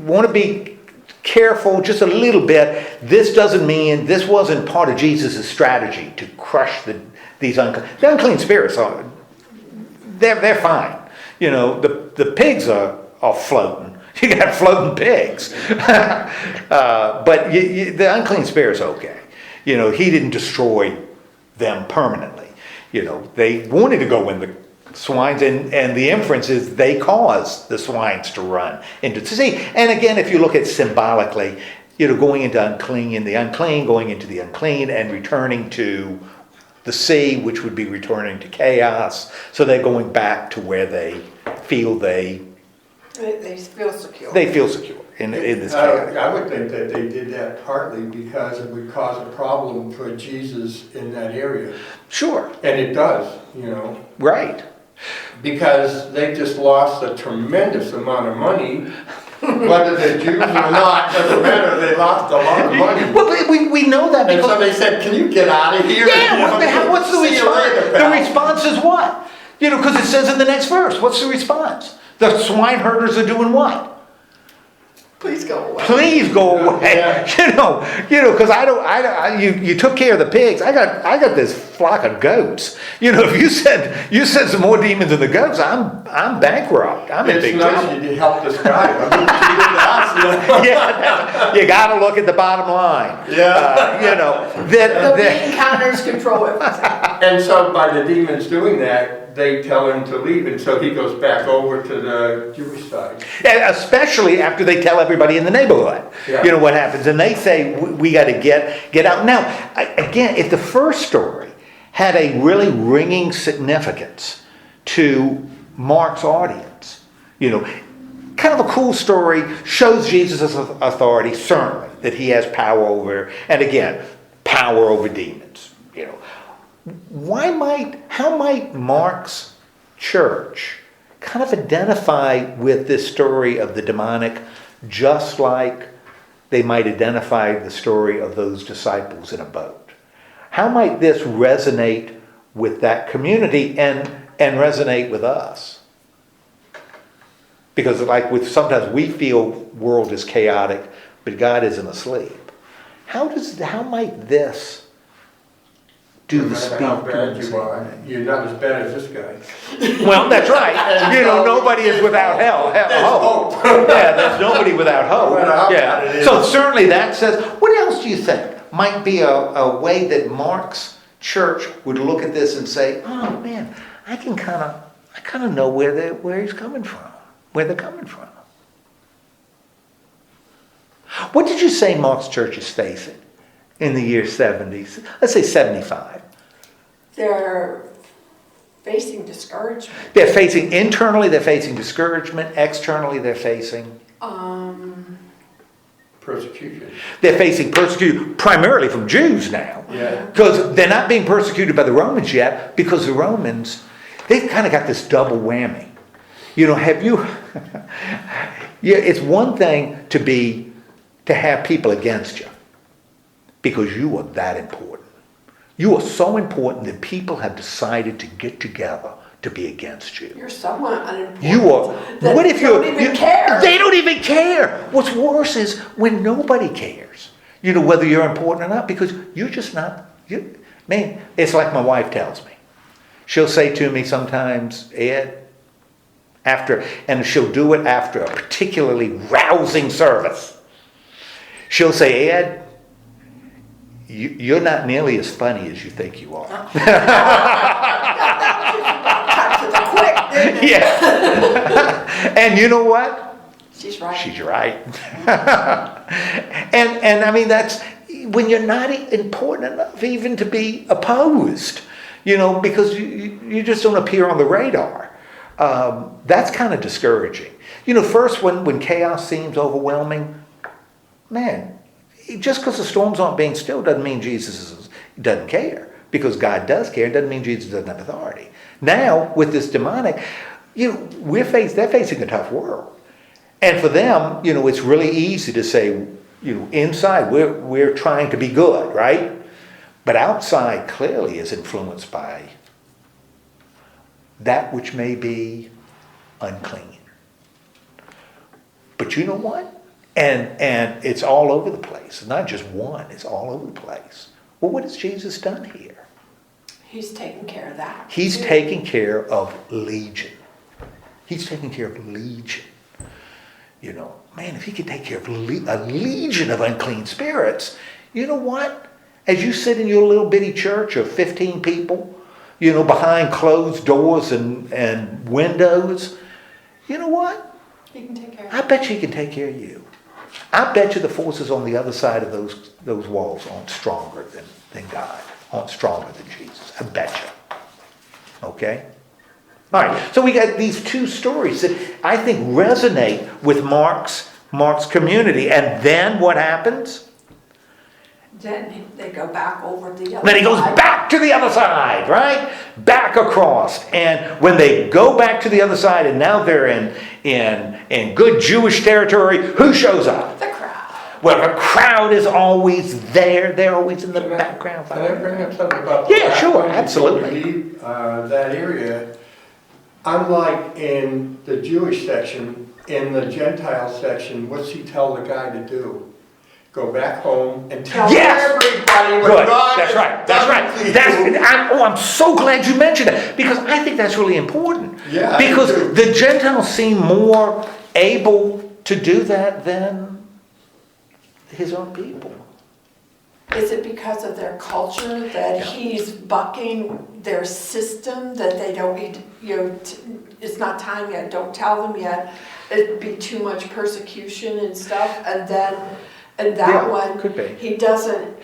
want to be careful just a little bit. This doesn't mean, this wasn't part of Jesus' strategy to crush these unclean spirits. They're fine. You know, the pigs are floating. You got floating pigs. But the unclean spirit's okay. You know, he didn't destroy them permanently. You know, they wanted to go in the swines, and the inference is they caused the swines to run into the sea. And again, if you look at symbolically, you know, going into unclean, the unclean going into the unclean, and returning to the sea, which would be returning to chaos. So they're going back to where they feel They feel secure. they feel secure. in this chaotic. I would think that they did that partly because it would cause a problem for Jesus in that area. Sure, And it does, you know, right. because they just lost a tremendous amount of money. Whether they're Jews or not, doesn't matter, they lost a lot of money. Well, we know that And because... so they said, can you get out of here? Yeah, what the hell, what's the See you response? later, The pal. response is what? You know, because it says in the next verse, what's the response? The swineherders are doing what? Please go away. Please go away. Yeah. You know, because you took care of the pigs. I got this flock of goats. You know, if you said some more demons than the goats, I'm bankrupt. I'm in It's big nice trouble. you did help this guy. I mean, you did that, Yeah, you got to look at the bottom line. Yeah. You know The that. bean counters control everything. And so by the demons doing that, they tell him to leave, and so he goes back over to the Jewish side. And especially after they tell everybody in the neighborhood, Yeah. you know what happens, and they say we got to get out. Now, again, if the first story had a really ringing significance to Mark's audience, you know, kind of a cool story, shows Jesus' authority, certainly that he has power over, and again, power over demons. You know, how might Mark's church kind of identify with this story of the demonic, just like they might identify the story of those disciples in a boat? How might this resonate with that community and resonate with us? Because sometimes we feel world is chaotic, but God isn't asleep. How might this do No the matter speak? how bad you are, you're not as bad as this guy. Well, that's right. You know, nobody is without hope. Yeah, there's nobody without hope. No matter how bad it Yeah. is. So certainly that says, what else do you think might be a way that Mark's church would look at this and say, oh man, I kind of know where he's coming from, where they're coming from. What did you say Mark's church is facing in the year 70s? Let's say 75. They're facing discouragement. They're facing internally, they're facing discouragement. Externally, they're facing... Persecution. They're facing persecution primarily from Jews now. Yeah. Because they're not being persecuted by the Romans yet, because the Romans, they've kind of got this double whammy. You know, yeah, it's one thing to have people against you because you are that important. You are so important that people have decided to get together to be against you. You're somewhat unimportant. You are. That What if don't even care? They don't even care. What's worse is when nobody cares. You know, whether you're important or not, because you're just not. Man, it's like my wife tells me. She'll say to me sometimes, Ed, and she'll do it after a particularly rousing service. She'll say, Ed, you're not nearly as funny as you think you are. Cut to the quick, didn't it? Yeah. And you know what? She's right. She's right. and I mean, that's when you're not important enough even to be opposed, you know, because you just don't appear on the radar. That's kind of discouraging. You know, first when chaos seems overwhelming, man, just because the storms aren't being still doesn't mean Jesus doesn't care. Because God does care, it doesn't mean Jesus doesn't have authority. Now, with this demonic, you know, they're facing a tough world. And for them, you know, it's really easy to say, you know, inside we're trying to be good, right? But outside clearly is influenced by that which may be unclean. But you know what? And it's all over the place. It's not just one, it's all over the place. Well, what has Jesus done here? He's taking care of that. He's taking care of legion. He's taking care of legion. You know, man, if he could take care of a legion of unclean spirits, you know what? As you sit in your little bitty church of 15 people, you know, behind closed doors and windows, you know what? He can take care of I bet you he can take care of you. I bet you the forces on the other side of those walls aren't stronger than God, aren't stronger than Jesus. I bet you. Okay? All right, so we got these two stories that I think resonate with Mark's Mark's community. And then what happens? Then they go back over the other Then he goes side. back to the other side, right? Back across. And when they go back to the other side, and now they're in good Jewish territory, who shows up? The crowd. Well, the crowd is always there. They're always in the background. Can I bring up something about the Yeah, sure, background before absolutely. we leave, that area? Unlike in the Jewish section, in the Gentile section, what's he tell the guy to do? Go back home and tell Yes! everybody what Good. God That's has right. That's done right. for you. I'm so glad you mentioned that because I think that's really important. Yeah, I do Because too. the Gentiles seem more able to do that than his own people. Is it because of their culture that Yeah. he's bucking their system, that they don't need, it's not time yet, don't tell them yet, it'd be too much persecution and stuff, and that Yeah, one, could be. he doesn't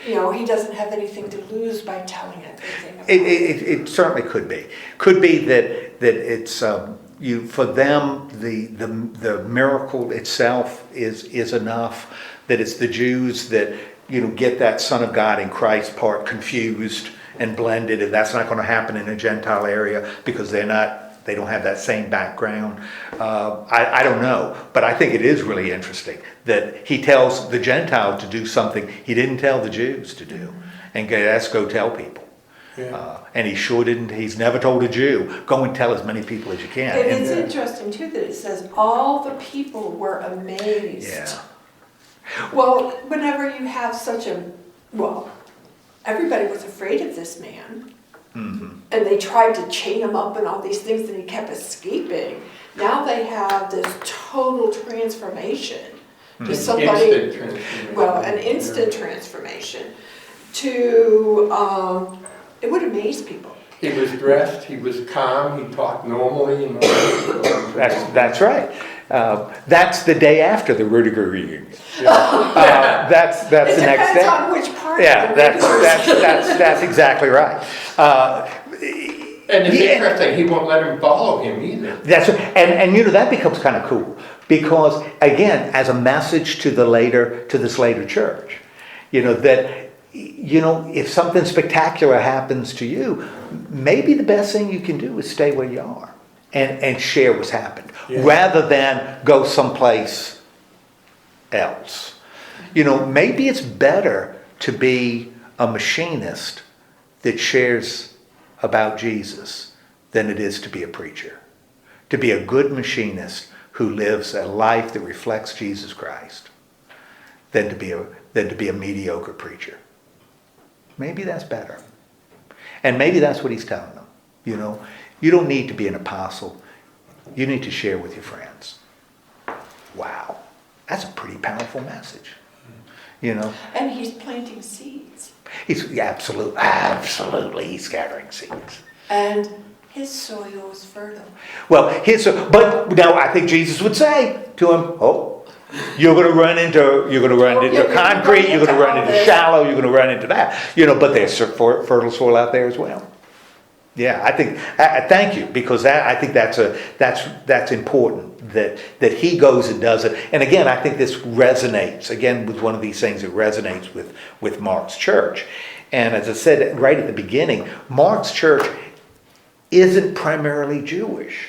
have anything to lose by telling everything about It certainly could be. Could be that it's for them the miracle itself is enough. That it's the Jews that get that Son of God in Christ part confused and blended, and that's not going to happen in a Gentile area because they don't have that same background. I don't know, but I think it is really interesting that he tells the Gentile to do something he didn't tell the Jews to do, and let's go tell people. Yeah. And he sure didn't. He's never told a Jew, go and tell as many people as you can. it. And it's interesting too that it says all the people were amazed. Yeah. Well, whenever you have everybody was afraid of this man. Mm-hmm. And they tried to chain him up and all these things and he kept escaping. Now they have this total transformation to somebody, Instant transformation. an instant transformation to, it would amaze people. He was dressed, he was calm, he talked normally. And all that. That's right. That's the day after the Rudiger reunion. Yeah. That's the It next depends day. on which part. Yeah, of the that's exactly right. And it's Yeah. interesting, he won't let him follow him either. That's and that becomes kind of cool because again, as a message to this later church, that if something spectacular happens to you, maybe the best thing you can do is stay where you are and share what's happened rather than go someplace else. Maybe it's better to be a machinist that shares about Jesus than it is to be a preacher. To be a good machinist who lives a life that reflects Jesus Christ than to be a mediocre preacher. Maybe that's better. And maybe that's what he's telling them. You don't need to be an apostle. You need to share with your friends. Wow. That's a pretty powerful message. And he's planting seeds. He's absolutely he's scattering seeds. And his soil is fertile. Well, but now I think Jesus would say to him, "Oh, you're going to run into concrete. You're going to run into shallow. You're going to run into that. But there's fertile soil out there as well." Yeah, I think. Thank you, because I think that's important that he goes and does it. And again, I think this resonates again with one of these things that resonates with Mark's church. And as I said right at the beginning, Mark's church isn't primarily Jewish,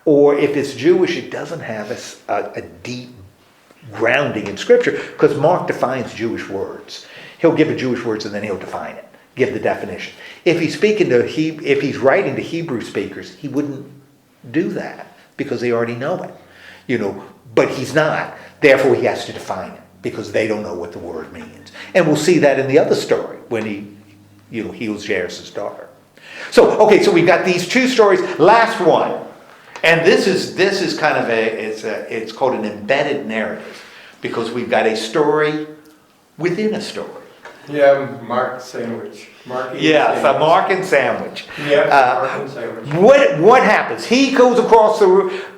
or if it's Jewish, it doesn't have a deep grounding in Scripture because Mark defines Jewish words. He'll give a Jewish words and then he'll define it. Give the definition. If he's writing to Hebrew speakers, he wouldn't do that because they already know it. But he's not. Therefore, he has to define it because they don't know what the word means. And we'll see that in the other story when he heals Jairus' daughter. So we've got these two stories. Last one, and this is kind of it's called an embedded narrative because we've got a story within a story. Yeah, Mark sandwich. Yeah, a Mark and sandwich. Yeah, Mark and sandwich. What happens? He goes across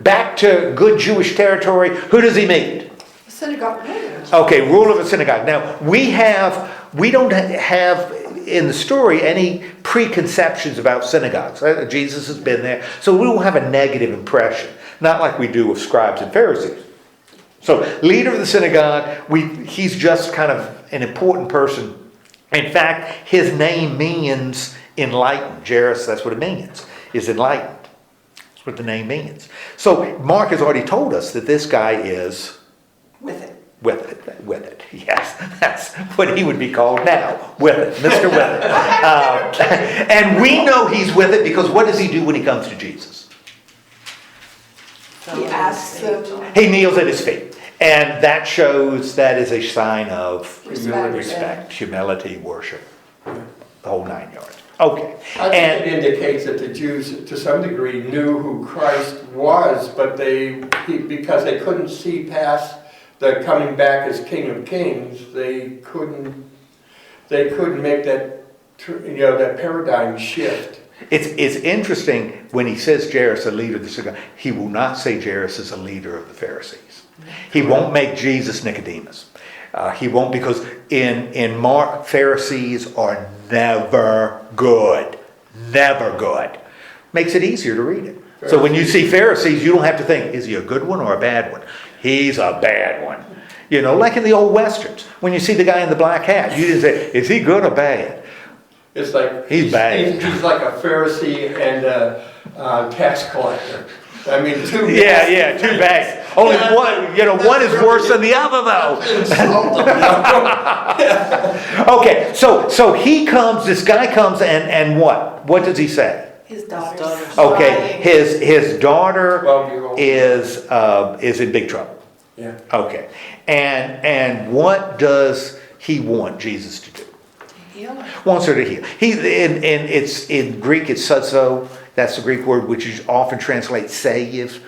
back to good Jewish territory. Who does he meet? Synagogue. Okay, rule of a synagogue. Now we don't have in the story any preconceptions about synagogues. Jesus has been there, so we don't have a negative impression. Not like we do of scribes and Pharisees. So, leader of the synagogue, he's just kind of an important person. In fact, his name means enlightened. Jairus, that's what it means, is enlightened. That's what the name means. So, Mark has already told us that this guy is With it. Withered. Yes, that's what he would be called now. Withered, Mr. Withered. And we know he's with it because what does he do when he comes to Jesus? He asks them. He kneels at his feet. And that shows that is a sign of Respect. humility, worship, the whole 9 yards. Okay. I think And it indicates that the Jews, to some degree, knew who Christ was, but because they couldn't see past the coming back as King of Kings, they couldn't make that that paradigm shift. it's interesting when he says Jairus, a leader of the synagogue, he will not say Jairus is a leader of the Pharisees. He won't make Jesus Nicodemus. He won't, because in Mark, Pharisees are never good. Never good. Makes it easier to read it. So when you see Pharisees, you don't have to think, is he a good one or a bad one? He's a bad one. You know, like in the old Westerns. When you see the guy in the black hat, you didn't say, is he good or bad? It's like He's bad. He's like a Pharisee and a tax collector. I mean, two. Yeah, too bad. Only one is worse than the other, though. Okay, so he comes, this guy comes, and what? What does he say? His daughter's Okay, his daughter 12-year-old. is in big trouble. Yeah. Okay, and what does he want Jesus to do? Wants her to heal. In Greek it's sozo. That's the Greek word which is often translates save,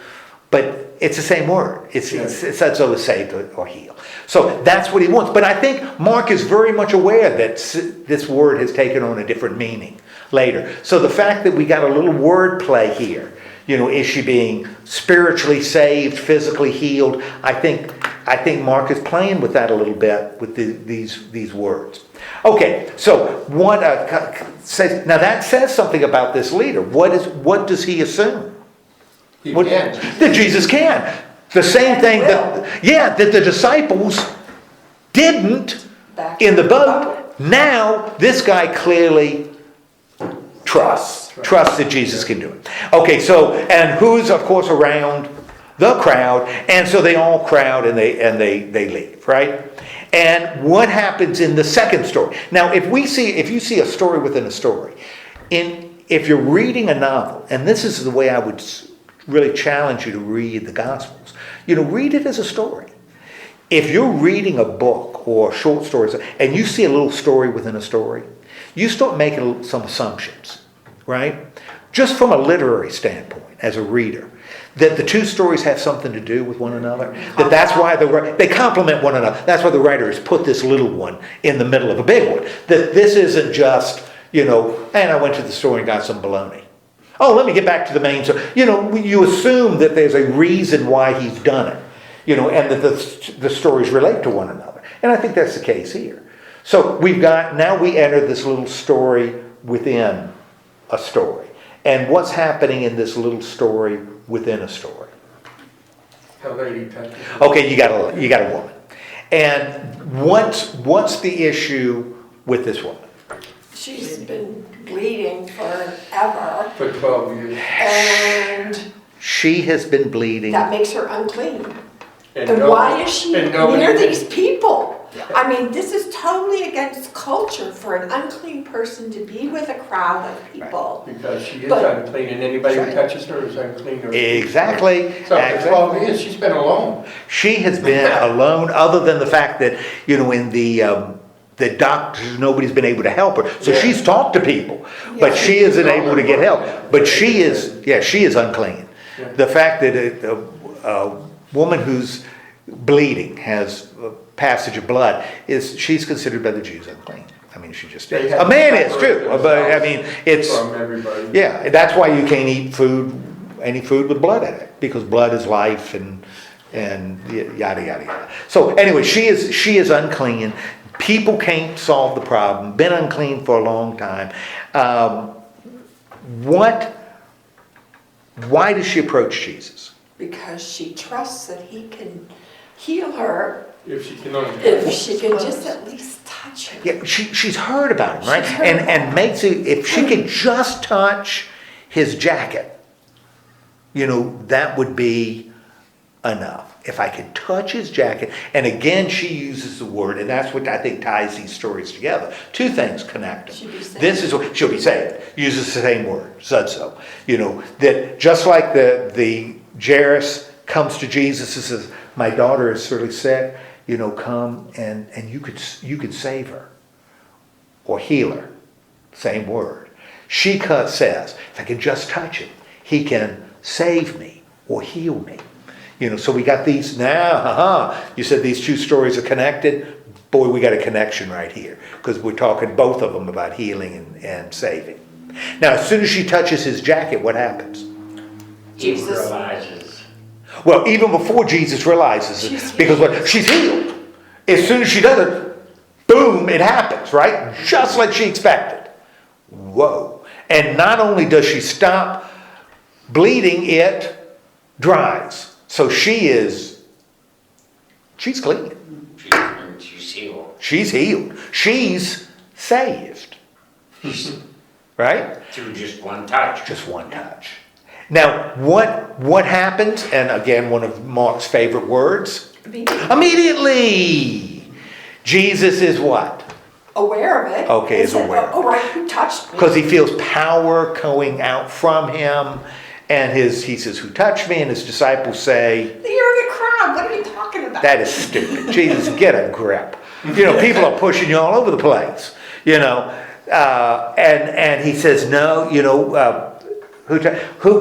but it's the same word. It's sozo is save or heal. So that's what he wants. But I think Mark is very much aware that this word has taken on a different meaning later. So the fact that we got a little word play here, is she being spiritually saved, physically healed? I think Mark is playing with that a little bit with these words. Okay, so what says now that says something about this leader. What does he assume? He can. That Jesus can. The same thing that the disciples didn't in the boat. Now this guy clearly trusts that Jesus can do it. Okay, so and who's of course around the crowd, and so they all crowd and they leave, right? And what happens in the second story? Now, if you see a story within a story, if you're reading a novel, and this is the way I would really challenge you to read the Gospels, read it as a story. If you're reading a book or short stories, and you see a little story within a story, you start making some assumptions, right? Just from a literary standpoint, as a reader, that the two stories have something to do with one another. That's why they complement one another. That's why the writer has put this little one in the middle of a big one. That this isn't just, and I went to the store and got some bologna. Oh, let me get back to the main story. You assume that there's a reason why he's done it, and that the stories relate to one another. And I think that's the case here. So now we enter this little story within a story. And what's happening in this little story within a story? Okay, you got a woman. And what's the issue with this woman? She's been bleeding forever. For 12 years. And She has been bleeding. that makes her unclean. And And why is she nobody- near these people? I mean, this is totally against culture for an unclean person to be with a crowd of people. Because she is But- unclean, and anybody who touches her is unclean. Exactly. So for 12 years, she's been alone. She has been alone, other than the fact that, in the doctors, nobody's been able to help her. So she's talked to people, but she isn't able to get help. But she is unclean. Yeah. The fact that a woman who's bleeding, has a passage of blood, she's considered by the Jews unclean. I mean, she just is. A man is too, but I mean, it's, From everybody. yeah, that's why you can't eat any food with blood in it, because blood is life and yada, yada, yada. So anyway, she is unclean. People can't solve the problem. Been unclean for a long time. Why does she approach Jesus? Because she trusts that he can heal her If she can only. if she can just at least touch her. Yeah, she's heard about him, right? She's heard And about and makes it, if she could just touch his jacket, that would be enough. If I could touch his jacket, and again she uses the word, and that's what I think ties these stories together. Two things connect them. She'll be saved. This is what she'll be saved. Uses the same word, said so. That just like the Jairus comes to Jesus and says, "My daughter is really sick. Come and you could save her or heal her." Same word. She says, "If I can just touch him, he can save me or heal me." So we got these now. You said these two stories are connected. Boy, we got a connection right here because we're talking both of them about healing and saving. Now, as soon as she touches his jacket, what happens? He Jesus. realizes. Well, even before Jesus realizes it, She's because she's healed. As soon as she does it, boom, it happens, right? Just like she expected. Whoa. And not only does she stop bleeding, it dries. So she's clean. She's healed. She's healed. She's saved. Right? Through just one touch. Just one touch. Now, what happens? And again, one of Mark's favorite words. Immediately. Jesus is what? Aware of it. Okay, is He said, aware. Oh, right, who touched me? Because he feels power going out from him. And he says, "Who touched me?" And his disciples say, You're the crowd. What are you talking about? "That is stupid. Jesus, get a grip." People are pushing you all over the place. And he says, "No,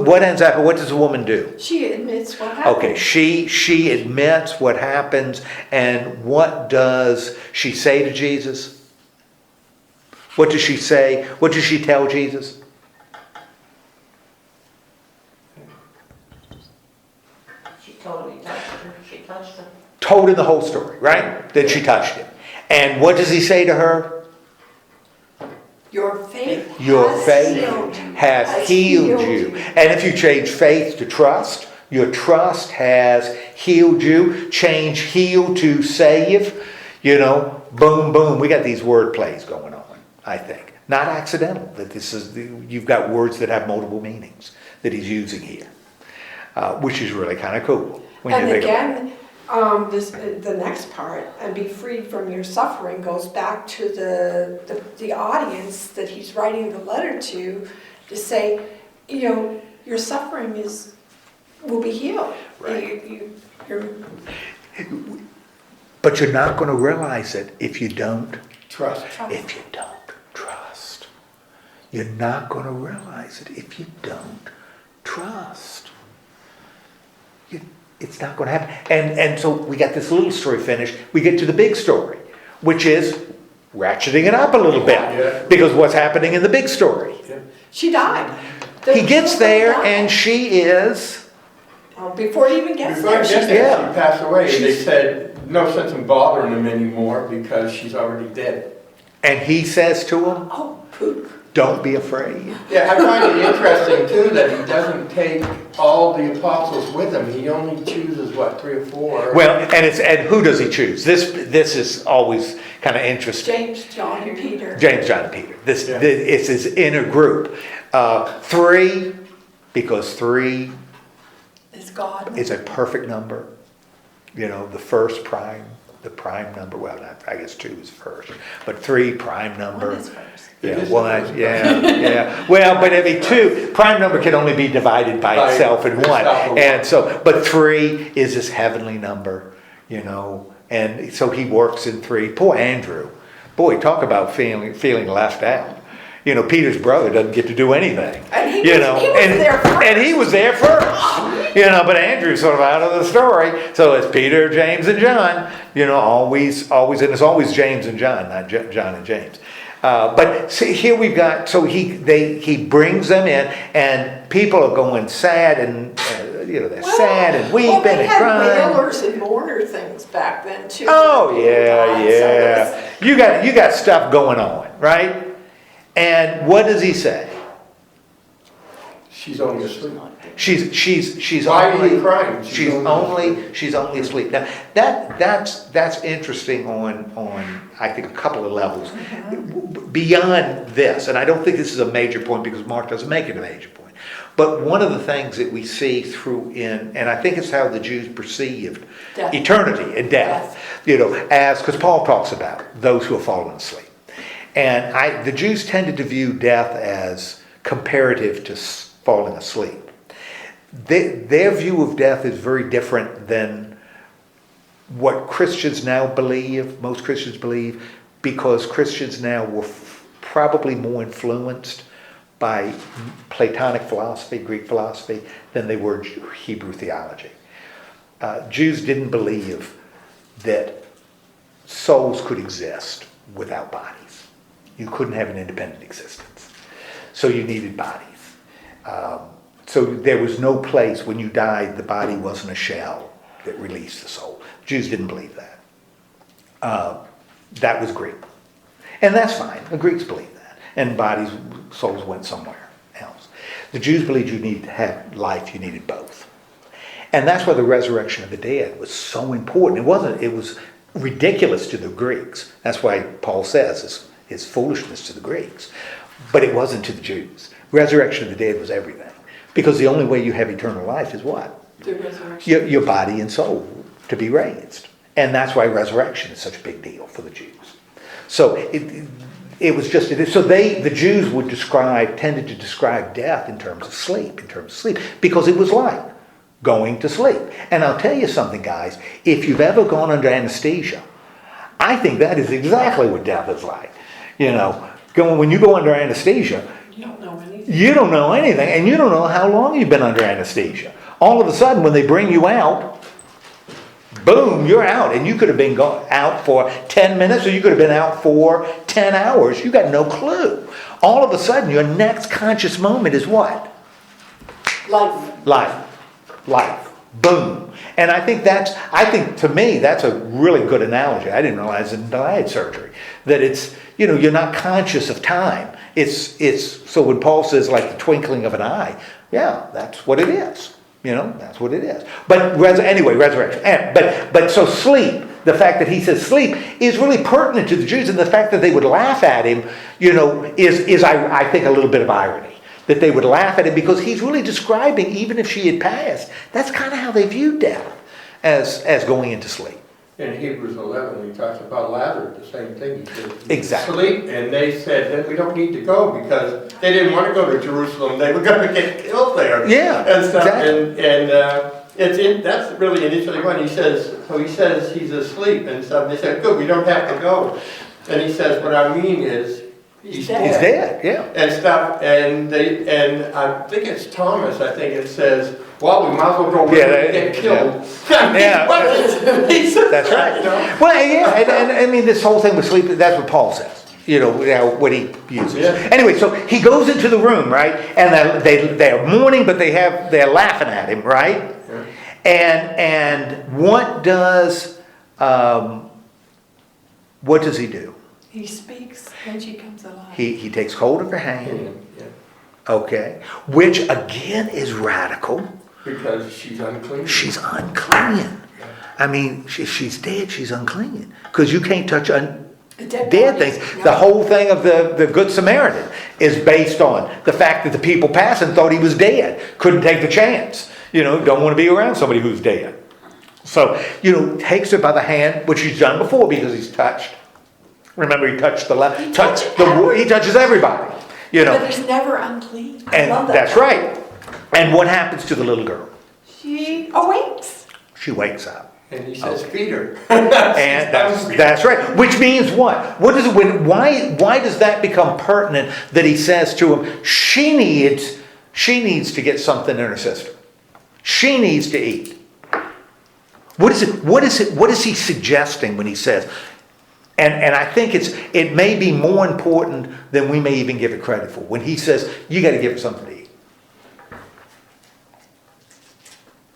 what ends up? What does the woman do?" She admits what happened. Okay, she admits what happens, and what does she say to Jesus? What does she say? What does she tell Jesus? She totally touched her. She touched her. Told him the whole story, right? That she touched him. And what does he say to her? Your faith Your has faith healed. has healed you. And if you change faith to trust, your trust has healed you. Change heal to save. Boom, boom. We got these word plays going on, I think. Not accidental that you've got words that have multiple meanings that he's using here, which is really kind of cool. And again, the next part, and be freed from your suffering, goes back to the audience that he's writing the letter to say, your suffering will be healed. Right. You're But you're not going to realize it if you don't Trust. If you don't trust. You're not going to realize it if you don't trust. It's not going to happen. And so we got this little story finished. We get to the big story, which is ratcheting it up a little bit. Yeah. Because what's happening in the big story? She died. He gets there and she is... Before he even gets Before there, I she's get there, Yeah. she passed away, and they She's- said, no sense in bothering him anymore because she's already dead. And he says to him, oh, poop. don't be afraid. Yeah, I find it interesting too that he doesn't take all the apostles with him. He only chooses, 3 or 4? Well, and who does he choose? This is always kind of interesting. James, John, and Peter. James, John, and Peter. Yeah. It's his inner group. 3, because 3 Is God. is a perfect number. The first prime, the prime number. Well, I guess 2 is first, but 3 prime number. One is first. It Yeah, is well, the first yeah. Well, but every 2 prime number can only be divided by By itself in itself 1, in and one. so, but 3 is this heavenly number, and so he works in 3. Poor Andrew, boy, talk about feeling left out. Peter's brother doesn't get to do anything. And he was there first. And he was there first. But Andrew's sort of out of the story. So it's Peter, James, and John. Always, and it's always James and John, not John and James. But see, here we've got, so he brings them in, and people are going sad, and they're sad and weeping they and had crying. wailers and mourner things back then too. Oh yeah. So You got stuff going on, right? And what does he say? She's only asleep. She's Why are only you crying? she's only asleep. Now that's interesting on I think a couple of levels. Beyond this, and I don't think this is a major point because Mark doesn't make it a major point. But one of the things that we see and I think it's how the Jews perceived Death. eternity and death, as because Paul talks about those who have fallen asleep, and the Jews tended to view death as comparative to falling asleep. Their view of death is very different than what Christians now believe, most Christians believe, because Christians now were probably more influenced by Platonic philosophy, Greek philosophy, than they were Hebrew theology. Jews didn't believe that souls could exist without bodies. You couldn't have an independent existence. So you needed bodies. So there was no place when you died, the body wasn't a shell that released the soul. Jews didn't believe that. That was Greek. And that's fine. The Greeks believed that. And souls went somewhere else. The Jews believed you needed to have life, you needed both. And that's why the resurrection of the dead was so important. It was ridiculous to the Greeks. That's why Paul says it's foolishness to the Greeks. But it wasn't to the Jews. Resurrection of the dead was everything. Because the only way you have eternal life is what? The resurrection. Your body and soul to be raised. And that's why resurrection is such a big deal for the Jews. So it was just, so the Jews tended to describe death in terms of sleep, because it was like going to sleep. And I'll tell you something, guys, if you've ever gone under anesthesia, I think that is exactly what death is like. When you go under anesthesia, You don't know anything. you don't know anything, and you don't know how long you've been under anesthesia. All of a sudden, when they bring you out, boom, you're out. And you could have been out for 10 minutes, or you could have been out for 10 hours. You got no clue. All of a sudden, your next conscious moment is what? Life. Life. Boom. And I think to me, that's a really good analogy. I didn't realize it until I had surgery. That it's, you're not conscious of time. So when Paul says like the twinkling of an eye, yeah, that's what it is. That's what it is. But resurrection. But so sleep, the fact that he says sleep is really pertinent to the Jews, and the fact that they would laugh at him, is I think a little bit of irony. That they would laugh at him because he's really describing, even if she had passed, that's kind of how they viewed death, as going into sleep. In Hebrews 11, he talks about Lazarus, the same thing. He said, Exactly. Sleep, and they said, then we don't need to go because they didn't want to go to Jerusalem. They were going to get killed there. Yeah, and stuff. exactly. And that's really initially when he says he's asleep and stuff. They said, good, we don't have to go. And he says, what I mean is, he's dead. He's dead, yeah. And stuff, and I think it's Thomas, I think it says, well, we might as well go where we get killed. Yeah. That's right. Well, yeah, and I mean, this whole thing with sleep, that's what Paul says. What he uses. Yeah. Anyway, so he goes into the room, right? And they're mourning, but they're laughing at him, right? Yeah. And what does he do? He speaks and she comes alive. He takes hold of her hand. Yeah. Okay. Which again is radical. Because she's unclean. She's unclean. I mean, if she's dead, she's unclean. Because you can't touch dead things. No. The whole thing of the Good Samaritan is based on the fact that the people passing thought he was dead. Couldn't take the chance. Don't want to be around somebody who's dead. So, takes her by the hand, which he's done before because he's touched. Remember, he touched the left. He touches everybody. But he's never unclean. I love that. That's right. And what happens to the little girl? She awakes. She wakes up. And he says, feed her. And that's right. Which means what? Why does that become pertinent that he says to him, she needs to get something in her system. She needs to eat. What is he suggesting when he says, and I think it may be more important than we may even give it credit for. When he says, you got to give her something to eat.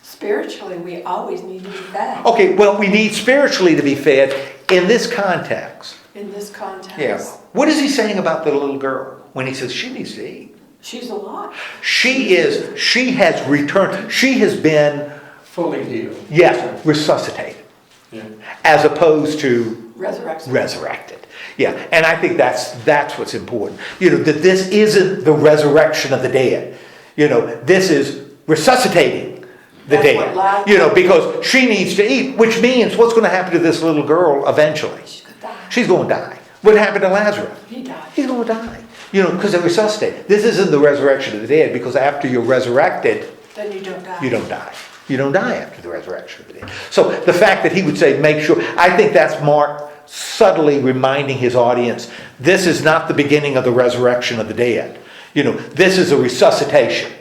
Spiritually, we always need to be fed. Okay, well, we need spiritually to be fed in this context. In this context. Yeah. What is he saying about the little girl when he says she needs to eat? She's alive. She has returned. She has been, Fully healed. yes, resuscitated. Yeah. As opposed to Resurrection. resurrected. Yeah, and I think that's what's important. That this isn't the resurrection of the dead. This is resuscitating the That's dead. what Lazarus- Because she needs to eat, which means what's going to happen to this little girl eventually? She's gonna die. She's going to die. What happened to Lazarus? He died. He's going to die. Because they're resuscitated. This isn't the resurrection of the dead, because after you're resurrected, Then you don't die. you don't die. You don't die after the resurrection of the dead. So the fact that he would say, make sure, I think that's Mark subtly reminding his audience, this is not the beginning of the resurrection of the dead. This is a resuscitation.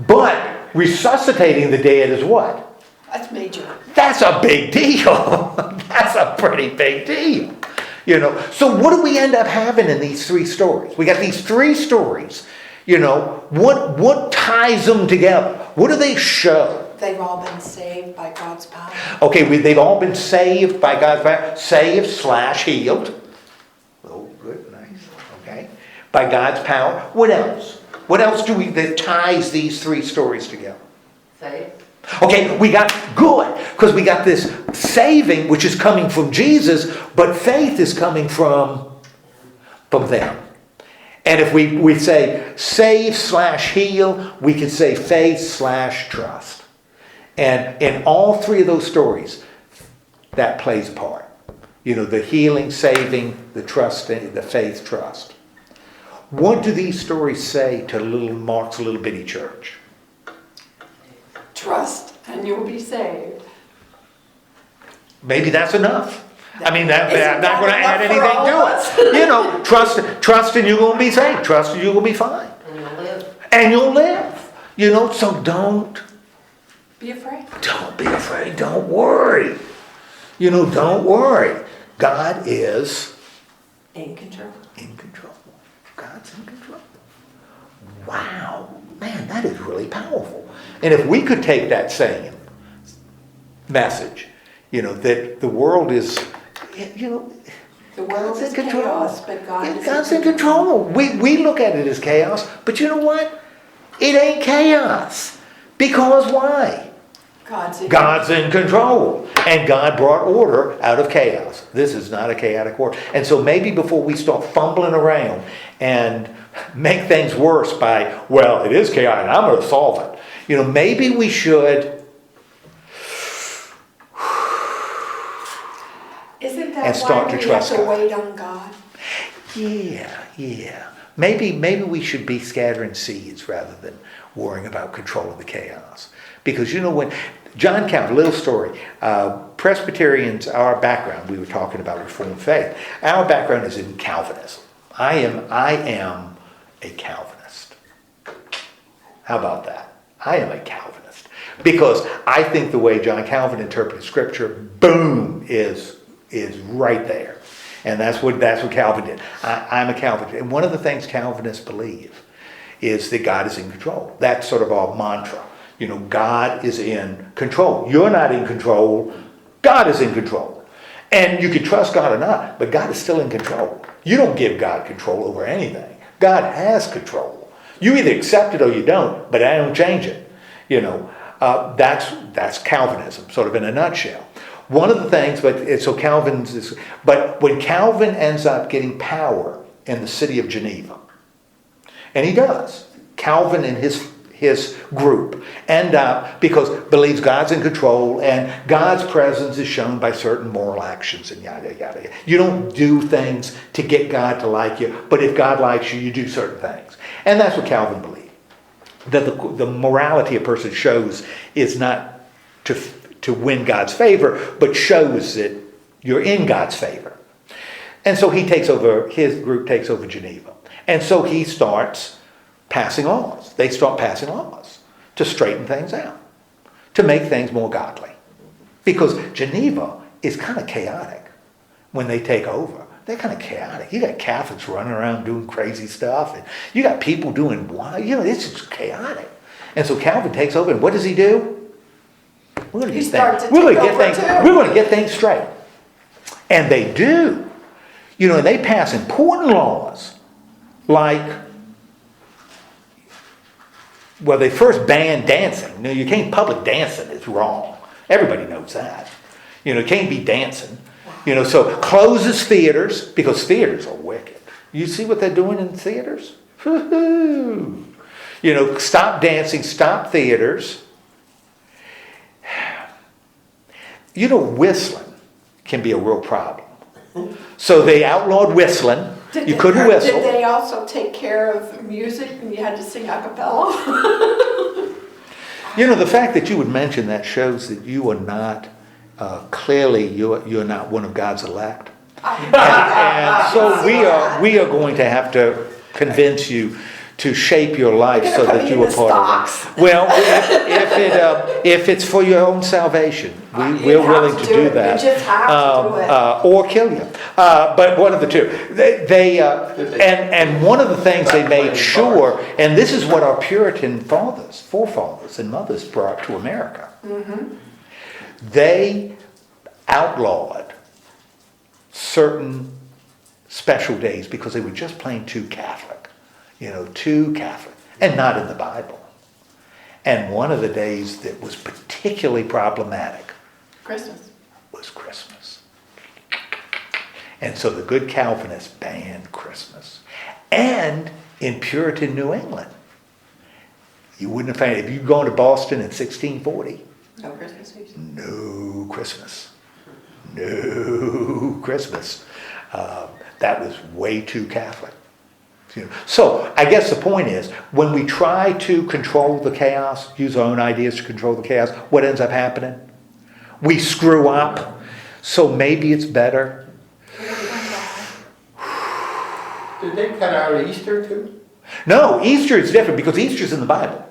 But resuscitating the dead is what? That's major. That's a big deal. That's a pretty big deal. So what do we end up having in these three stories? We got these three stories. What ties them together? What do they show? They've all been saved by God's power. Okay, they've all been saved by God's power. Saved/healed. Oh, good, nice. Okay. By God's power. What else? What else that ties these three stories together? Faith. Okay, we got good, because we got this saving, which is coming from Jesus, but faith is coming from them. And if we say save/heal, we could say faith/trust. And in all three of those stories, that plays a part. The healing, saving, the trusting, the faith, trust. What do these stories say to Mark's little bitty church? Trust and you'll be saved. Maybe that's enough. I'm Isn't not going to that add enough for anything to it. Trust and you're going to be saved. Trust and you're going to be fine. And you'll live. So don't Be afraid. be afraid. Don't worry. Don't worry. God is In control. in control. God's in control. Wow. Man, that is really powerful. And if we could take that same message, that the world is, The world God's is in control. chaos, but God is God's in control. We look at it as chaos, but you know what? It ain't chaos. Because why? God's in control. And God brought order out of chaos. This is not a chaotic world. And so maybe before we start fumbling around and make things worse by, well, it is chaotic, I'm going to solve it. Maybe we should. Isn't and that start why to we trust have to God. wait on God? Yeah. Maybe we should be scattering seeds rather than worrying about controlling the chaos. Because when John Calvin, little story, Presbyterians, our background, we were talking about Reformed faith. Our background is in Calvinism. I am a Calvinist. How about that? I am a Calvinist. Because I think the way John Calvin interpreted Scripture, boom, is right there. And that's what Calvin did. I'm a Calvinist. And one of the things Calvinists believe is that God is in control. That's sort of our mantra. God is in control. You're not in control. God is in control. And you can trust God or not, but God is still in control. You don't give God control over anything. God has control. You either accept it or you don't, but I don't change it. That's Calvinism, sort of in a nutshell. One of the things, but when Calvin ends up getting power in the city of Geneva, and he does, Calvin and his group end up, because believes God's in control and God's presence is shown by certain moral actions and yada, yada, yada. You don't do things to get God to like you, but if God likes you, you do certain things. And that's what Calvin believed. That the morality a person shows is not to win God's favor, but shows that you're in God's favor. And so his group takes over Geneva. And so he starts passing laws. They start passing laws to straighten things out, to make things more godly. Because Geneva is kind of chaotic when they take over. They're kind of chaotic. You got Catholics running around doing crazy stuff, and you got people doing wild, it's just chaotic. And so Calvin takes over, and what does he do? We're going to get things straight. And they do. And they pass important laws like Well, they first banned dancing. No, you can't public dancing. It's wrong. Everybody knows that. You can't be dancing. So closes theaters because theaters are wicked. You see what they're doing in theaters? Woo-hoo. Stop dancing, stop theaters. Whistling can be a real problem. So they outlawed whistling. You couldn't whistle. Did they also take care of music and you had to sing a cappella? The fact that you would mention that shows that you are not, clearly you're not one of God's elect. And so we are going to have to convince you to shape your life so that you are part of it. Well, if it's for your own salvation, we're willing to do that. You just have to do it. Or kill you. But one of the two. And one of the things they made sure, and this is what our Puritan forefathers and mothers brought to America. Mm-hmm. They outlawed certain special days because they were just plain too Catholic. Too Catholic, and not in the Bible. And one of the days that was particularly problematic was Christmas. And so the good Calvinists banned Christmas. And in Puritan New England, you wouldn't have found, if you'd gone to Boston in 1640, No Christmas trees. no Christmas. No Christmas. That was way too Catholic. So I guess the point is, when we try to control the chaos, use our own ideas to control the chaos, what ends up happening? We screw up. So maybe it's better. Did they cut out Easter too? No, Easter is different because Easter's in the Bible.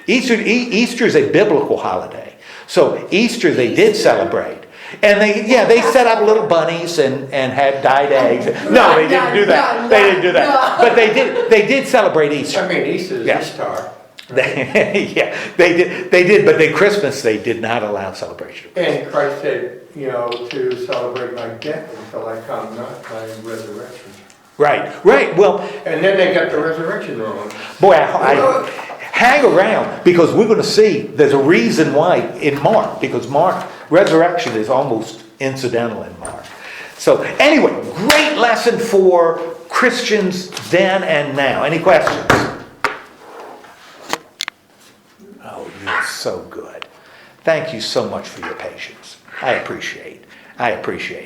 Easter is a biblical holiday. So Easter they did celebrate. And they set up little bunnies and had dyed eggs. No, they didn't do that. They didn't do that. But they did celebrate Easter. I mean, Easter is Ishtar. They did, but Christmas they did not allow celebration. And Christ said, to celebrate my death until I come, not my resurrection. Right. Well, and then they got the resurrection wrong. Boy, I hang around because we're going to see there's a reason why in Mark, because Mark resurrection is almost incidental in Mark. So anyway, great lesson for Christians then and now. Any questions? Oh, you're so good. Thank you so much for your patience. I appreciate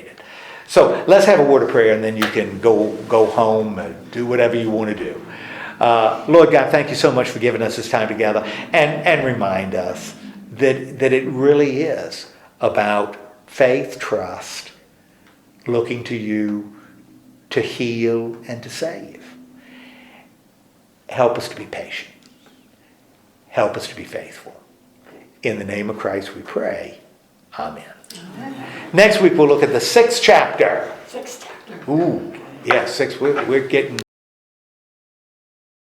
it. So let's have a word of prayer and then you can go home and do whatever you want to do. Lord God, thank you so much for giving us this time together and remind us that it really is about faith, trust, looking to you to heal and to save. Help us to be patient. Help us to be faithful. In the name of Christ we pray. Amen. Next week we'll look at the 6th chapter. 6th chapter. Ooh, yeah, 6. We're getting